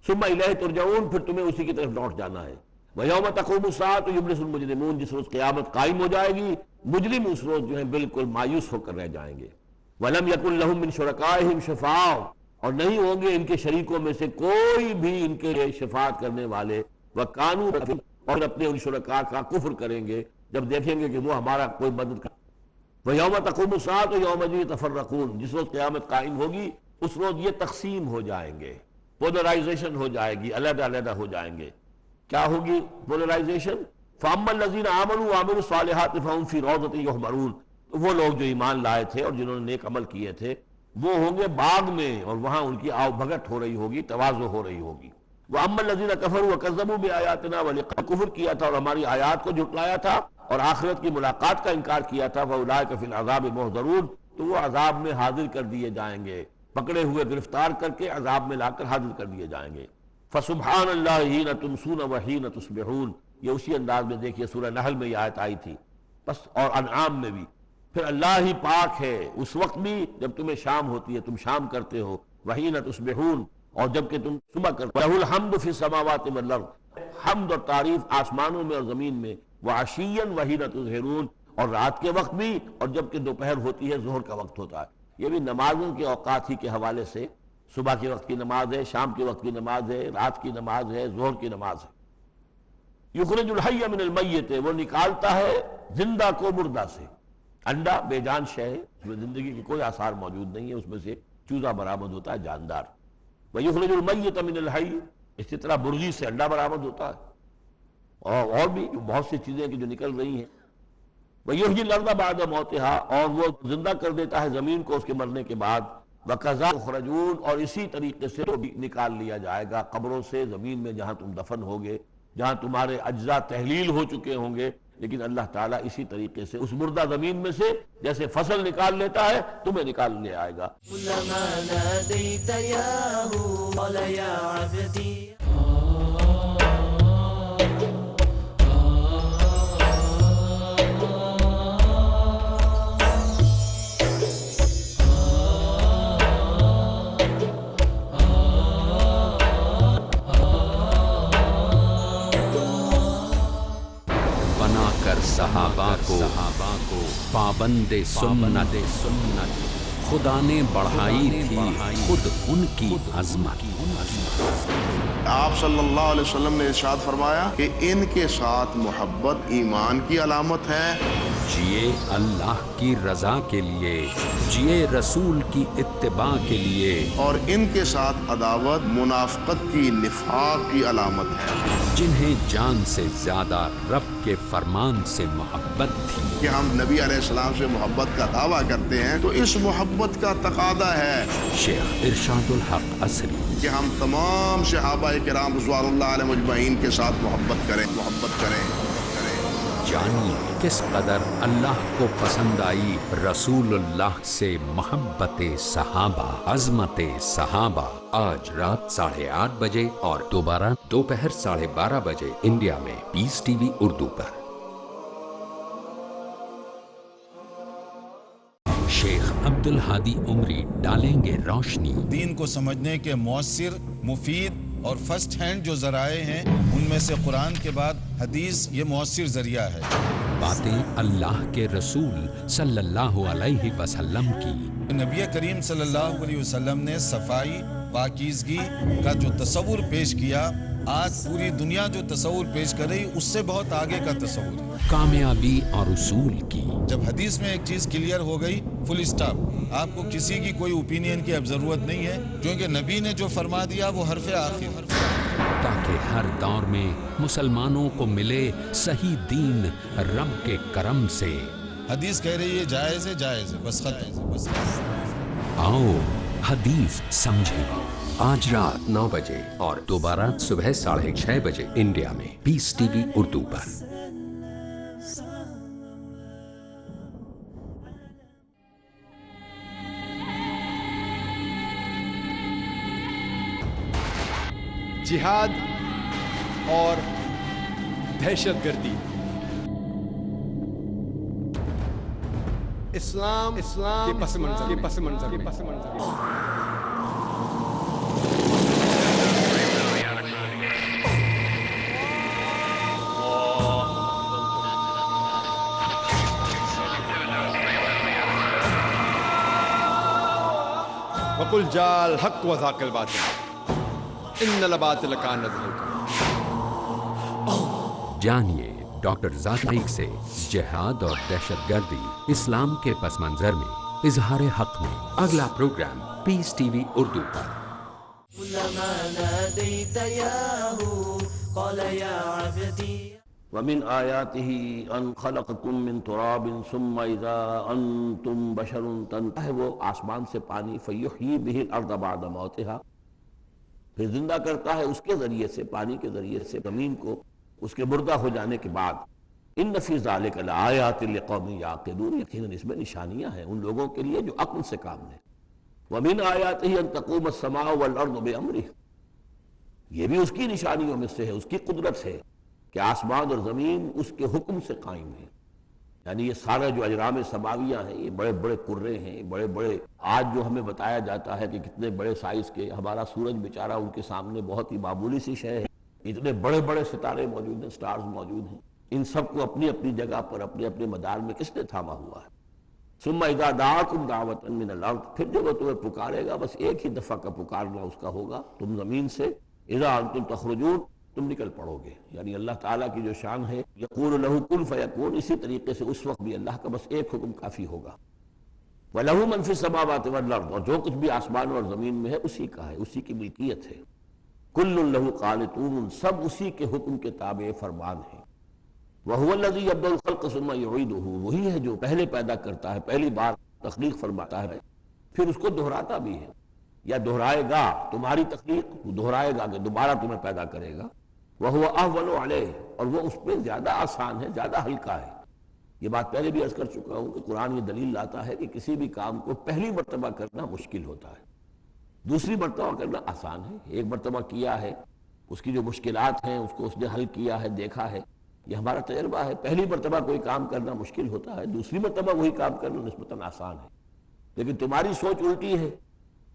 ثم الیہ ترجعون، پھر تمہیں اسی کی طرف لوٹ جانا ہے. وَيَوْمَ تَقُومُ السَّاعَةُ يُبْلِسُ الْمُجْرِمُونَ، جس روز قیامت قائم ہو جائے گی مجرم اس روز جو ہیں بالکل مایوس ہو کر رہ جائیں گے. وَلَمْ يَكُنْ لَهُم مِّن شُرَكَائِهِمْ شَفَاعَةٌ، اور نہیں ہوں گے ان کے شریکوں میں سے کوئی بھی ان کے لیے شفاعت کرنے والے. وَكَانُوا، اور اپنے ان شرکاء کا کفر کریں گے جب دیکھیں گے کہ وہ ہمارا کوئی مدد کر. وَيَوْمَ تَقُومُ السَّاعَةُ يَوْمَئِذٍ يَتَفَرَّقُونَ، جس روز قیامت قائم ہوگی اس روز یہ تقسیم ہو جائیں گے، پولرائزیشن ہو جائے گی، علیحدہ علیحدہ ہو جائیں گے. کیا ہوگی پولرائزیشن؟ فَأَمَّا الَّذِينَ آمَنُوا وَعَمِلُوا الصَّالِحَاتِ فَهُمْ فِي رَوْضَةٍ يُحْبَرُونَ، وہ لوگ جو ایمان لائے تھے اور جنہوں نے نیک عمل کیے تھے وہ ہوں گے باغ میں، اور وہاں ان کی آؤ بھگت ہو رہی ہوگی، تواضع ہو رہی ہوگی. وَأَمَّا الَّذِينَ كَفَرُوا وَكَذَّبُوا بِآيَاتِنَا وَلِقَاءِ، کفر کیا تھا اور ہماری آیات کو جھٹلایا تھا اور آخرت کی ملاقات کا انکار کیا تھا، فَأُولَٰئِكَ فِي الْعَذَابِ مُحْضَرُونَ، تو وہ عذاب میں حاضر کر دیے جائیں گے، پکڑے ہوئے گرفتار کر کے عذاب میں لا کر حاضر کر دیے جائیں گے. فسبحان اللہ حین تمسون وحین تصبحون، یہ اسی انداز میں دیکھیے سورہ نحل میں یہ آیت آئی تھی، بس اور انعام میں بھی. پھر اللہ ہی پاک ہے اس وقت بھی جب تمہیں شام ہوتی ہے، تم شام کرتے ہو، وحین تصبحون، اور جب کہ تم صبح کرتے ہو. لہ الحمد فی السماوات والارض، حمد اور تعریف آسمانوں میں اور زمین میں. وعشیا وحین تظہرون، اور رات کے وقت بھی اور جب کہ دوپہر ہوتی ہے، ظہر کا وقت ہوتا ہے. یہ بھی نمازوں کے اوقات ہی کے حوالے سے، صبح کے وقت کی نماز ہے، شام کے وقت کی نماز ہے، رات کی نماز ہے، ظہر کی نماز ہے. یخرج الحی من المیت، وہ نکالتا ہے زندہ کو مردہ سے. انڈا بے جان شے ہے، اس میں زندگی کے کوئی آثار موجود نہیں ہے، اس میں سے چوزہ برآمد ہوتا ہے جاندار. ویخرج المیت من الحی، اسی طرح مرغی سے انڈا برآمد ہوتا ہے، اور بھی بہت سی چیزیں کہ جو نکل رہی ہیں. ویحیی الارض بعد موتہا، اور وہ زندہ کر دیتا ہے زمین کو اس کے مرنے کے بعد. وَكَذَا تُخْرَجُونَ، اور اسی طریقے سے بھی نکال لیا جائے گا قبروں سے، زمین میں جہاں تم دفن ہوگے، جہاں تمہارے اجزاء تحلیل ہو چکے ہوں گے. لیکن اللہ تعالیٰ اسی طریقے سے اس مردہ زمین میں سے جیسے فصل نکال لیتا ہے تمہیں نکال لے آئے گا. كلما ناديت ياه قال يا عبدي. صحابہ کو پابند سنت، خدا نے بڑھائی تھی خود ان کی عظمت. آپ صلی اللہ علیہ وسلم نے ارشاد فرمایا کہ ان کے ساتھ محبت ایمان کی علامت ہے. جیے اللہ کی رضا کے لیے، جیے رسول کی اتباع کے لیے، اور ان کے ساتھ عداوت منافقت کی، نفاق کی علامت ہے. جنہیں جان سے زیادہ رب کے فرمان سے محبت تھی. کہ ہم نبی علیہ السلام سے محبت کا دعویٰ کرتے ہیں تو اس محبت کا تقاضا ہے شیخ ارشاد الحق عصری کہ ہم تمام صحابہ کرام رضوان اللہ علیہ مجمعین کے ساتھ محبت کریں. جانیے کس قدر اللہ کو پسند آئی رسول اللہ سے محبت صحابہ، عظمت صحابہ. آج رات 8:30 بجے اور دوبارہ دوپہر 12:30 بجے انڈیا میں پیس ٹی وی اردو پر. شیخ عبد الہادی عمری ڈالیں گے روشنی. دین کو سمجھنے کے مؤثر، مفید اور فرسٹ ہینڈ جو ذرائع ہیں ان میں سے قرآن کے بعد حدیث یہ مؤثر ذریعہ ہے. باتیں اللہ کے رسول صلی اللہ علیہ وسلم کی۔ نبی کریم صلی اللہ علیہ وسلم نے صفائی پاکیزگی کا جو تصور پیش کیا، آج پوری دنیا جو تصور پیش کر رہی اس سے بہت آگے کا تصور ہے۔ کامیابی اور اصول کی۔ جب حدیث میں ایک چیز کلیئر ہو گئی، فل اسٹاپ، آپ کو کسی کی کوئی اوپینین کی اب ضرورت نہیں ہے، کیونکہ نبی نے جو فرما دیا وہ حرف آخر، تاکہ ہر دور میں مسلمانوں کو ملے صحیح دین رب کے کرم سے۔ حدیث کہہ رہی ہے جائز ہے، جائز ہے، بس ختم۔ آؤ حدیث سمجھیں، آج رات 9 بجے اور دوبارہ صبح 6:30 بجے انڈیا میں پیس ٹی وی اردو پر۔ جہاد اور دہشت گردی، اسلام کے پس منظر وَقُلْ جَاءَ الْحَقُّ وَزَهَقَ الْبَاطِلُ إِنَّ الْبَاطِلَ كَانَ زَهُوقًا۔ جانیے ڈاکٹر ذاکر سے جہاد اور دہشت گردی اسلام کے پس منظر میں اظہار حق میں اگلا پروگرام پیس ٹی وی اردو پر۔ كلما ناديت ياه قال يا عبدي ومن آیاته ان خلقکم من تراب ثم اذا انتم بشر تنتهون، ہے وہ آسمان سے پانی فیحیی به الارض بعد موتها، پھر زندہ کرتا ہے اس کے ذریعے سے، پانی کے ذریعے سے زمین کو اس کے مردہ ہو جانے کے بعد۔ ان فی ذلک لآیات لقوم یعقلون، یقیناً اس میں نشانیاں ہیں ان لوگوں کے لیے جو عقل سے کام لیں۔ ومن آیاتہ ان تقوم السماء والارض بامرہ، یہ بھی اس کی نشانیوں میں سے ہے، اس کی قدرت ہے کہ آسمان اور زمین اس کے حکم سے قائم ہیں۔ یعنی یہ سارے جو اجرام سماویہ ہیں، یہ بڑے بڑے کرے ہیں، بڑے بڑے، آج جو ہمیں بتایا جاتا ہے کہ کتنے بڑے سائز کے ہمارا سورج بیچارہ ان کے سامنے بہت ہی معمولی سی شے ہے، اتنے بڑے بڑے ستارے موجود ہیں، سٹارز موجود ہیں، ان سب کو اپنی اپنی جگہ پر اپنے اپنے مدار میں کس نے تھاما ہوا ہے۔ ثم اذا دعاکم دعوۃ من الارض، پھر جب وہ تمہیں پکارے گا، بس ایک ہی دفعہ کا پکارنا اس کا ہوگا، تم زمین سے، اذا انتم تخرجون، تم نکل پڑو گے۔ یعنی اللہ تعالیٰ کی جو شان ہے، یقول لہ کن فیکون، اسی طریقے سے اس وقت بھی اللہ کا بس ایک حکم کافی ہوگا۔ وَلَهُ مَن فِي السَّمَاوَاتِ وَالْأَرْضِ، اور جو کچھ بھی آسمان اور زمین میں ہے اسی کا ہے، اسی کی ملکیت ہے۔ كُلٌّ لَهُ قَانِتُونَ، سب اسی کے حکم کے تابع فرمان ہیں۔ وَهُوَ الَّذِي يَبْدَأُ الْخَلْقَ ثُمَّ يُعِيدُهُ، وہی ہے جو پہلے پیدا کرتا ہے، پہلی بار تخلیق فرماتا ہے، پھر اس کو دہراتا بھی ہے، یا دہرائے گا، تمہاری تخلیق دہرائے گا کہ دوبارہ تمہیں پیدا کرے گا۔ وَهُوَ أَهْوَنُ عَلَيْهِ، اور وہ اس پہ زیادہ آسان ہے، زیادہ ہلکا ہے۔ یہ بات پہلے بھی عرض کر چکا ہوں کہ قرآن یہ دلیل لاتا ہے کہ کسی بھی کام کو پہلی مرتبہ کرنا مشکل ہوتا ہے، دوسری مرتبہ کرنا آسان ہے۔ ایک مرتبہ کیا ہے، اس کی جو مشکلات ہیں اس کو اس نے حل کیا ہے، دیکھا ہے، یہ ہمارا تجربہ ہے۔ پہلی مرتبہ کوئی کام کرنا مشکل ہوتا ہے، دوسری مرتبہ وہی کام کرنا نسبتاً آسان ہے۔ لیکن تمہاری سوچ الٹی ہے،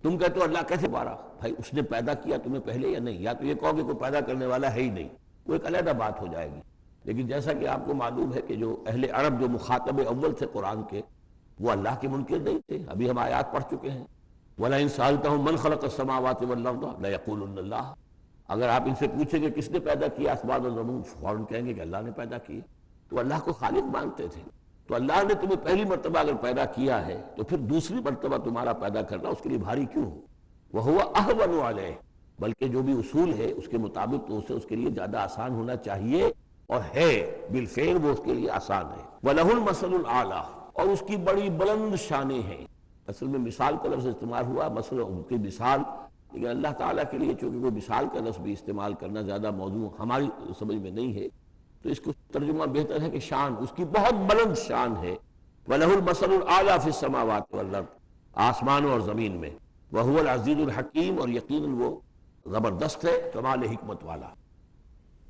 تم کہتے ہو اللہ کیسے پارا؟ بھائی اس نے پیدا کیا تمہیں پہلے یا نہیں؟ یا تو یہ کہو کہ کوئی پیدا کرنے والا ہے ہی نہیں، وہ ایک علیحدہ بات ہو جائے گی۔ لیکن جیسا کہ آپ کو معلوم ہے کہ جو اہل عرب جو مخاطب اول تھے قرآن کے، وہ اللہ کے منکر نہیں تھے۔ ابھی ہم آیات پڑھ چکے ہیں، وَلَئِن سَأَلْتَهُم مَّن خَلَقَ السَّمَاوَاتِ وَالْأَرْضَ لَيَقُولُنَّ اللَّهُ، اگر آپ ان سے پوچھیں کہ کس نے پیدا کیا آسمان اور زمین، فوراً کہیں گے کہ اللہ نے پیدا کی۔ تو اللہ کو خالق مانتے تھے۔ تو اللہ نے تمہیں پہلی مرتبہ اگر پیدا کیا ہے تو پھر دوسری مرتبہ تمہارا پیدا کرنا اس کے لیے بھاری کیوں ہو؟ وَهُوَ أَهْوَنُ عَلَيْهِ، بلکہ جو بھی اصول ہے اس کے مطابق تو اسے اس کے لیے زیادہ آسان ہونا چاہیے، اور ہے بالفعل وہ اس کے لیے آسان ہے۔ وَلَهُ الْمَثَلُ الْأَعْلَىٰ، اور اس کی بڑی بلند شانیں ہیں۔ اصل میں مثال کا لفظ استعمال ہوا، مثلا ان کی مثال، لیکن اللہ تعالیٰ کے لیے چونکہ وہ مثال کا لفظ بھی استعمال کرنا زیادہ موضوع ہماری سمجھ میں نہیں ہے، تو اس کو ترجمہ بہتر ہے کہ شان، اس کی بہت بلند شان ہے۔ وَلَهُ الْمَثَلُ الْأَعْلَىٰ فِي السَّمَاوَاتِ وَالْأَرْضِ، آسمانوں اور زمین میں۔ وَهُوَ الْعَزِيزُ الْحَكِيمُ، اور یقیناً وہ زبردست ہے، کمال حکمت والا۔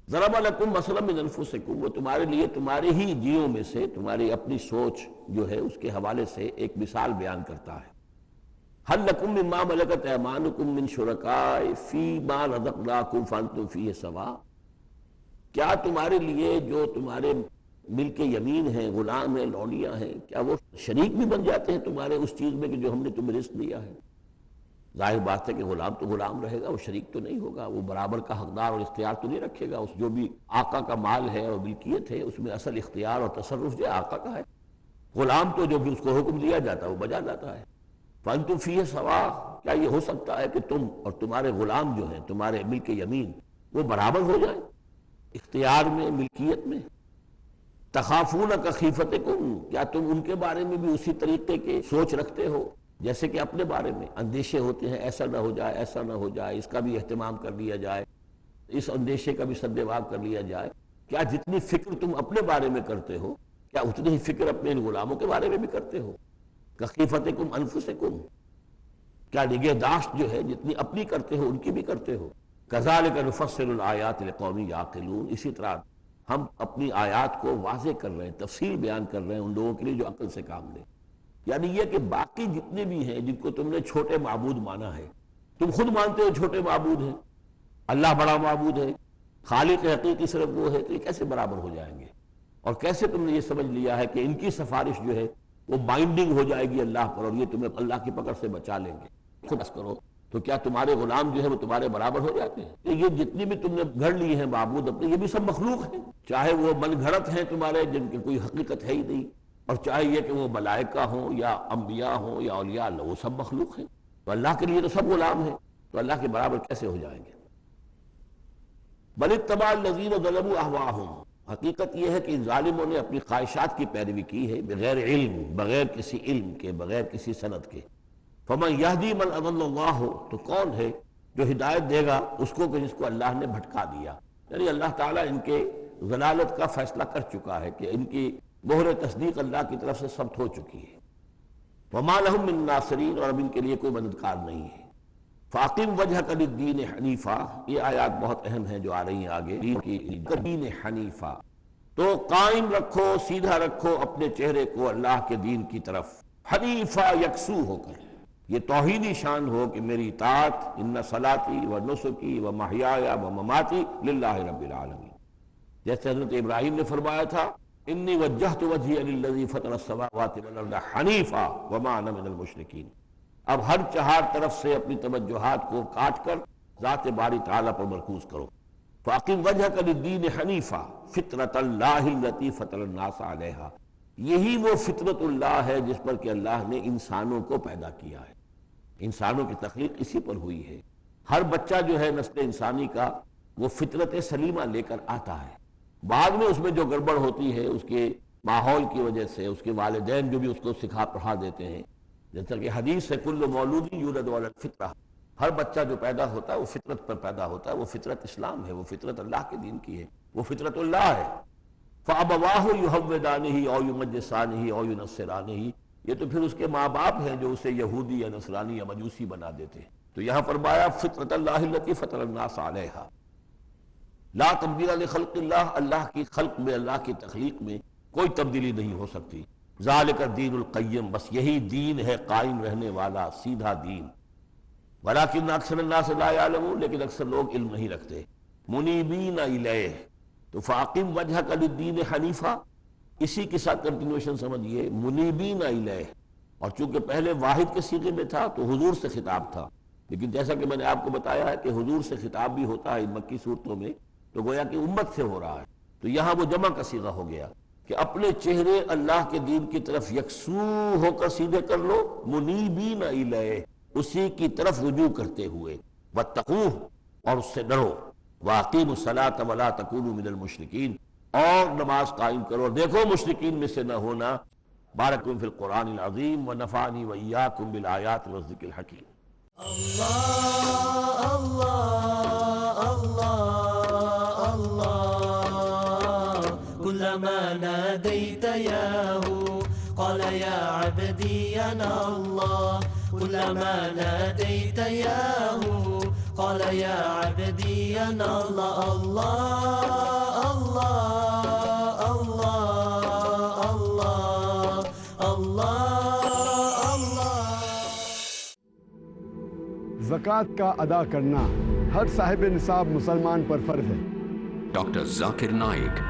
ضرب لکم مثلا من انفسکم، وہ تمہارے لیے تمہارے ہی جیوں میں سے، تمہاری اپنی سوچ جو ہے اس کے حوالے سے ایک مثال بیان کرتا ہے۔ هل لکم مما ملکت ایمانکم من شرکاء فیما رزقناکم فانتم فیہ سواء، کیا تمہارے لیے جو تمہارے ملک یمین ہیں، غلام ہیں، لونڈیاں ہیں، کیا وہ شریک بھی بن جاتے ہیں تمہارے اس چیز میں کہ جو ہم نے تمہیں رزق دیا ہے؟ ظاہر بات ہے کہ غلام تو غلام رہے گا، وہ شریک تو نہیں ہوگا، وہ برابر کا حقدار اور اختیار تو نہیں رکھے گا. اس جو بھی آقا کا مال ہے اور ملکیت ہے اس میں اصل اختیار اور تصرف جو ہے آقا کا ہے. غلام تو جو بھی اس کو حکم دیا جاتا ہے وہ بجا جاتا ہے. فَأَنْتُمْ فِيهِ سَوَاءٌ، کیا یہ ہو سکتا ہے کہ تم اور تمہارے غلام جو ہیں تمہارے ملک یمین وہ برابر ہو جائیں اختیار میں، ملکیت میں؟ تخافون کخیفتکم، کیا تم ان کے بارے میں بھی اسی طریقے کے سوچ رکھتے ہو جیسے کہ اپنے بارے میں اندیشے ہوتے ہیں؟ ایسا نہ ہو جائے، ایسا نہ ہو جائے، اس کا بھی اہتمام کر لیا جائے، اس اندیشے کا بھی سدباب کر لیا جائے. کیا جتنی فکر تم اپنے بارے میں کرتے ہو کیا اتنی ہی فکر اپنے ان غلاموں کے بارے میں بھی کرتے ہو؟ کخیفتکم انفسکم، کیا نگہداشت جو ہے جتنی اپنی کرتے ہو ان کی بھی کرتے ہو؟ کذالک نفصل الآیات لقوم یعقلون، اسی طرح ہم اپنی آیات کو واضح کر رہے ہیں، تفصیل بیان کر رہے ہیں ان لوگوں کے لیے جو عقل سے کام لیں. یعنی یہ کہ باقی جتنے بھی ہیں جن کو تم نے چھوٹے معبود مانا ہے، تم خود مانتے ہو چھوٹے معبود ہیں، اللہ بڑا معبود ہے، خالق حقیقی صرف وہ ہے، تو یہ کیسے برابر ہو جائیں گے؟ اور کیسے تم نے یہ سمجھ لیا ہے کہ ان کی سفارش جو ہے وہ بائنڈنگ ہو جائے گی اللہ پر اور یہ تمہیں اللہ کی پکڑ سے بچا لیں گے؟ خود بس کرو. تو کیا تمہارے غلام جو ہے وہ تمہارے برابر ہو جاتے ہیں؟ یہ جتنی بھی تم نے گھڑ لی ہیں معبود اپنے، یہ بھی سب مخلوق ہیں، چاہے وہ من گھڑت ہیں تمہارے جن کی کوئی حقیقت ہے ہی نہیں، اور چاہے یہ کہ وہ ملائکہ ہوں یا انبیاء ہوں یا اولیاء اللہ، وہ سب مخلوق ہیں. تو اللہ کے لیے تو سب غلام ہیں، تو اللہ کے برابر کیسے ہو جائیں گے؟ بل اتبع الذین ظلموا اہواءہم، حقیقت یہ ہے کہ ان ظالموں نے اپنی خواہشات کی پیروی کی ہے، بغیر علم، بغیر کسی علم کے، بغیر کسی سند کے. فمن یہدی من اضل اللہ، تو کون ہے جو ہدایت دے گا اس کو کہ جس کو اللہ نے بھٹکا دیا؟ یعنی اللہ تعالیٰ ان کے ضلالت کا فیصلہ کر چکا ہے کہ ان کی مہر تصدیق اللہ کی طرف سے ثبت ہو چکی ہے. وما لهم من ناصرین، اور اب ان کے لیے کوئی مددگار نہیں ہے. فاقم وجہک للدین حنیفا، یہ آیات بہت اہم ہیں جو آ رہی ہیں آگے. دین حنیفا، تو قائم رکھو، سیدھا رکھو اپنے چہرے کو اللہ کے دین کی طرف، حنیفا یکسو ہو کر. یہ توحیدی شان ہو کہ میری اطاعت، ان صلاتی و نسکی و محیایا و مماتی للہ رب العالمین، جیسے حضرت ابراہیم نے فرمایا تھا انی وجہت وجہی للذی فطر السماوات والارض حنیفا وما انا من المشرکین. اب ہر چہار طرف سے اپنی توجہات کو کاٹ کر ذات باری تعالیٰ پر مرکوز کرو. فاقم وجہک للدین حنیفا فطرۃ اللہ التی فطر الناس علیہا، یہی وہ فطرت اللہ ہے جس پر کہ اللہ نے انسانوں کو پیدا کیا ہے. انسانوں کی تخلیق اسی پر ہوئی ہے. ہر بچہ جو ہے نسل انسانی کا وہ فطرت سلیمہ لے کر آتا ہے. بعد میں اس میں جو گڑبڑ ہوتی ہے اس کے ماحول کی وجہ سے، اس کے والدین جو بھی اس کو سکھا پڑھا دیتے ہیں، جیسا کہ حدیث ہے کل مولود یولد علی الفطرہ، ہر بچہ جو پیدا ہوتا ہے وہ فطرت پر پیدا ہوتا ہے. وہ فطرت اسلام ہے، وہ فطرت اللہ کے دین کی ہے، وہ فطرت اللہ ہے. فَأَبَوَاهُ يُهَوِّدَانِهِ أَوْ يُمَجِّسَانِهِ أَوْ يُنَصِّرَانِهِ، یہ تو پھر اس کے ماں باپ ہیں جو اسے یہودی یا نصرانی یا مجوسی بنا دیتے ہیں. تو یہاں فرمایا فطرت اللہ التی فطر الناس علیہا، لا تبدیل لخلق اللہ، اللہ کی خلق میں، اللہ کی تخلیق میں کوئی تبدیلی نہیں ہو سکتی. ذالک الدین القیم، بس یہی دین ہے قائم رہنے والا سیدھا دین. ولکن اکثر الناس لا یعلمون، لیکن اکثر لوگ علم نہیں رکھتے. منیبین الیہ، تو فاقم وجہک للدین حنیفا، اسی کے ساتھ کنٹینویشن سمجھیے، منیبین الیہ. اور چونکہ پہلے واحد کے صیغے میں تھا تو حضور سے خطاب تھا، لیکن جیسا کہ میں نے آپ کو بتایا ہے کہ حضور سے خطاب بھی ہوتا ہے ان مکی صورتوں میں، تو گویا کہ امت سے ہو رہا ہے. تو یہاں وہ جمع کا صیغہ ہو گیا کہ اپنے چہرے اللہ کے دین کی طرف یکسو ہو کر سیدھے کر لو، منیبین الیہ، اسی کی طرف رجوع کرتے ہوئے، واتقوہ، اور اس سے ڈرو، واقیموا الصلاۃ ولا تکونوا من المشرکین، اور نماز قائم کرو اور دیکھو مشرکین میں سے نہ ہونا. بارکم فی القرآن العظیم ونفعنی وإیاکم بالآیات والذکر الحکیم. اللہ اللہ اللہ اللہ، کلما نادیت یاہو قال یا عبدی انا اللہ، کلما نادیت یاہو قال یا عبدی انا اللہ. اللہ اللہ اللہ اللہ اللہ. زکوٰۃ کا ادا کرنا ہر صاحب نصاب مسلمان پر فرض ہے. ڈاکٹر ذاکر نائک.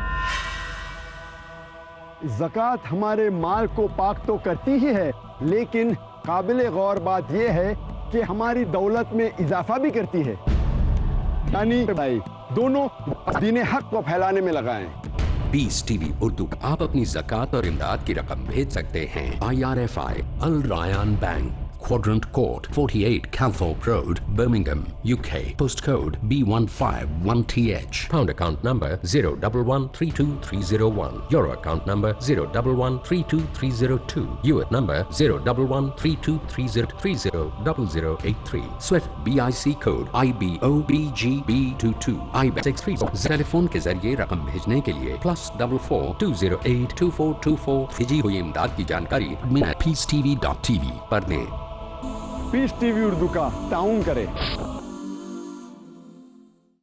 زکوٰۃ ہمارے مال کو پاک تو کرتی ہی ہے، لیکن قابل غور بات یہ ہے کہ ہماری دولت میں اضافہ بھی کرتی ہے. یعنی بھائی دونوں دین حق کو پھیلانے میں لگائیں. پیس ٹی وی اردو آپ اپنی زکوٰۃ اور امداد کی رقم بھیج سکتے ہیں. IRFI Al Rayan bank, Quadrant Court, 48 Calthorpe Road, Birmingham, UK. Postcode B151TH. Pound account number 011323301. Euro account number 011323302. UAT number 0113230300083. Swift BIC code IBOBGB22. IBAN634. Telephone کے ذریعے رقم بھیجنے کے لیے +44 208 2424 بھیجی ہوئی امداد کی جانکاری peacetv.tv پر دیں. پیس ٹی وی اردو کا تعاون کریں.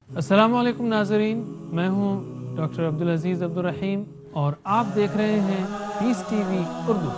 السلام علیکم ناظرین، میں ہوں ڈاکٹر عبدالعزیز عبدالرحیم اور آپ دیکھ رہے ہیں پیس ٹی وی اردو.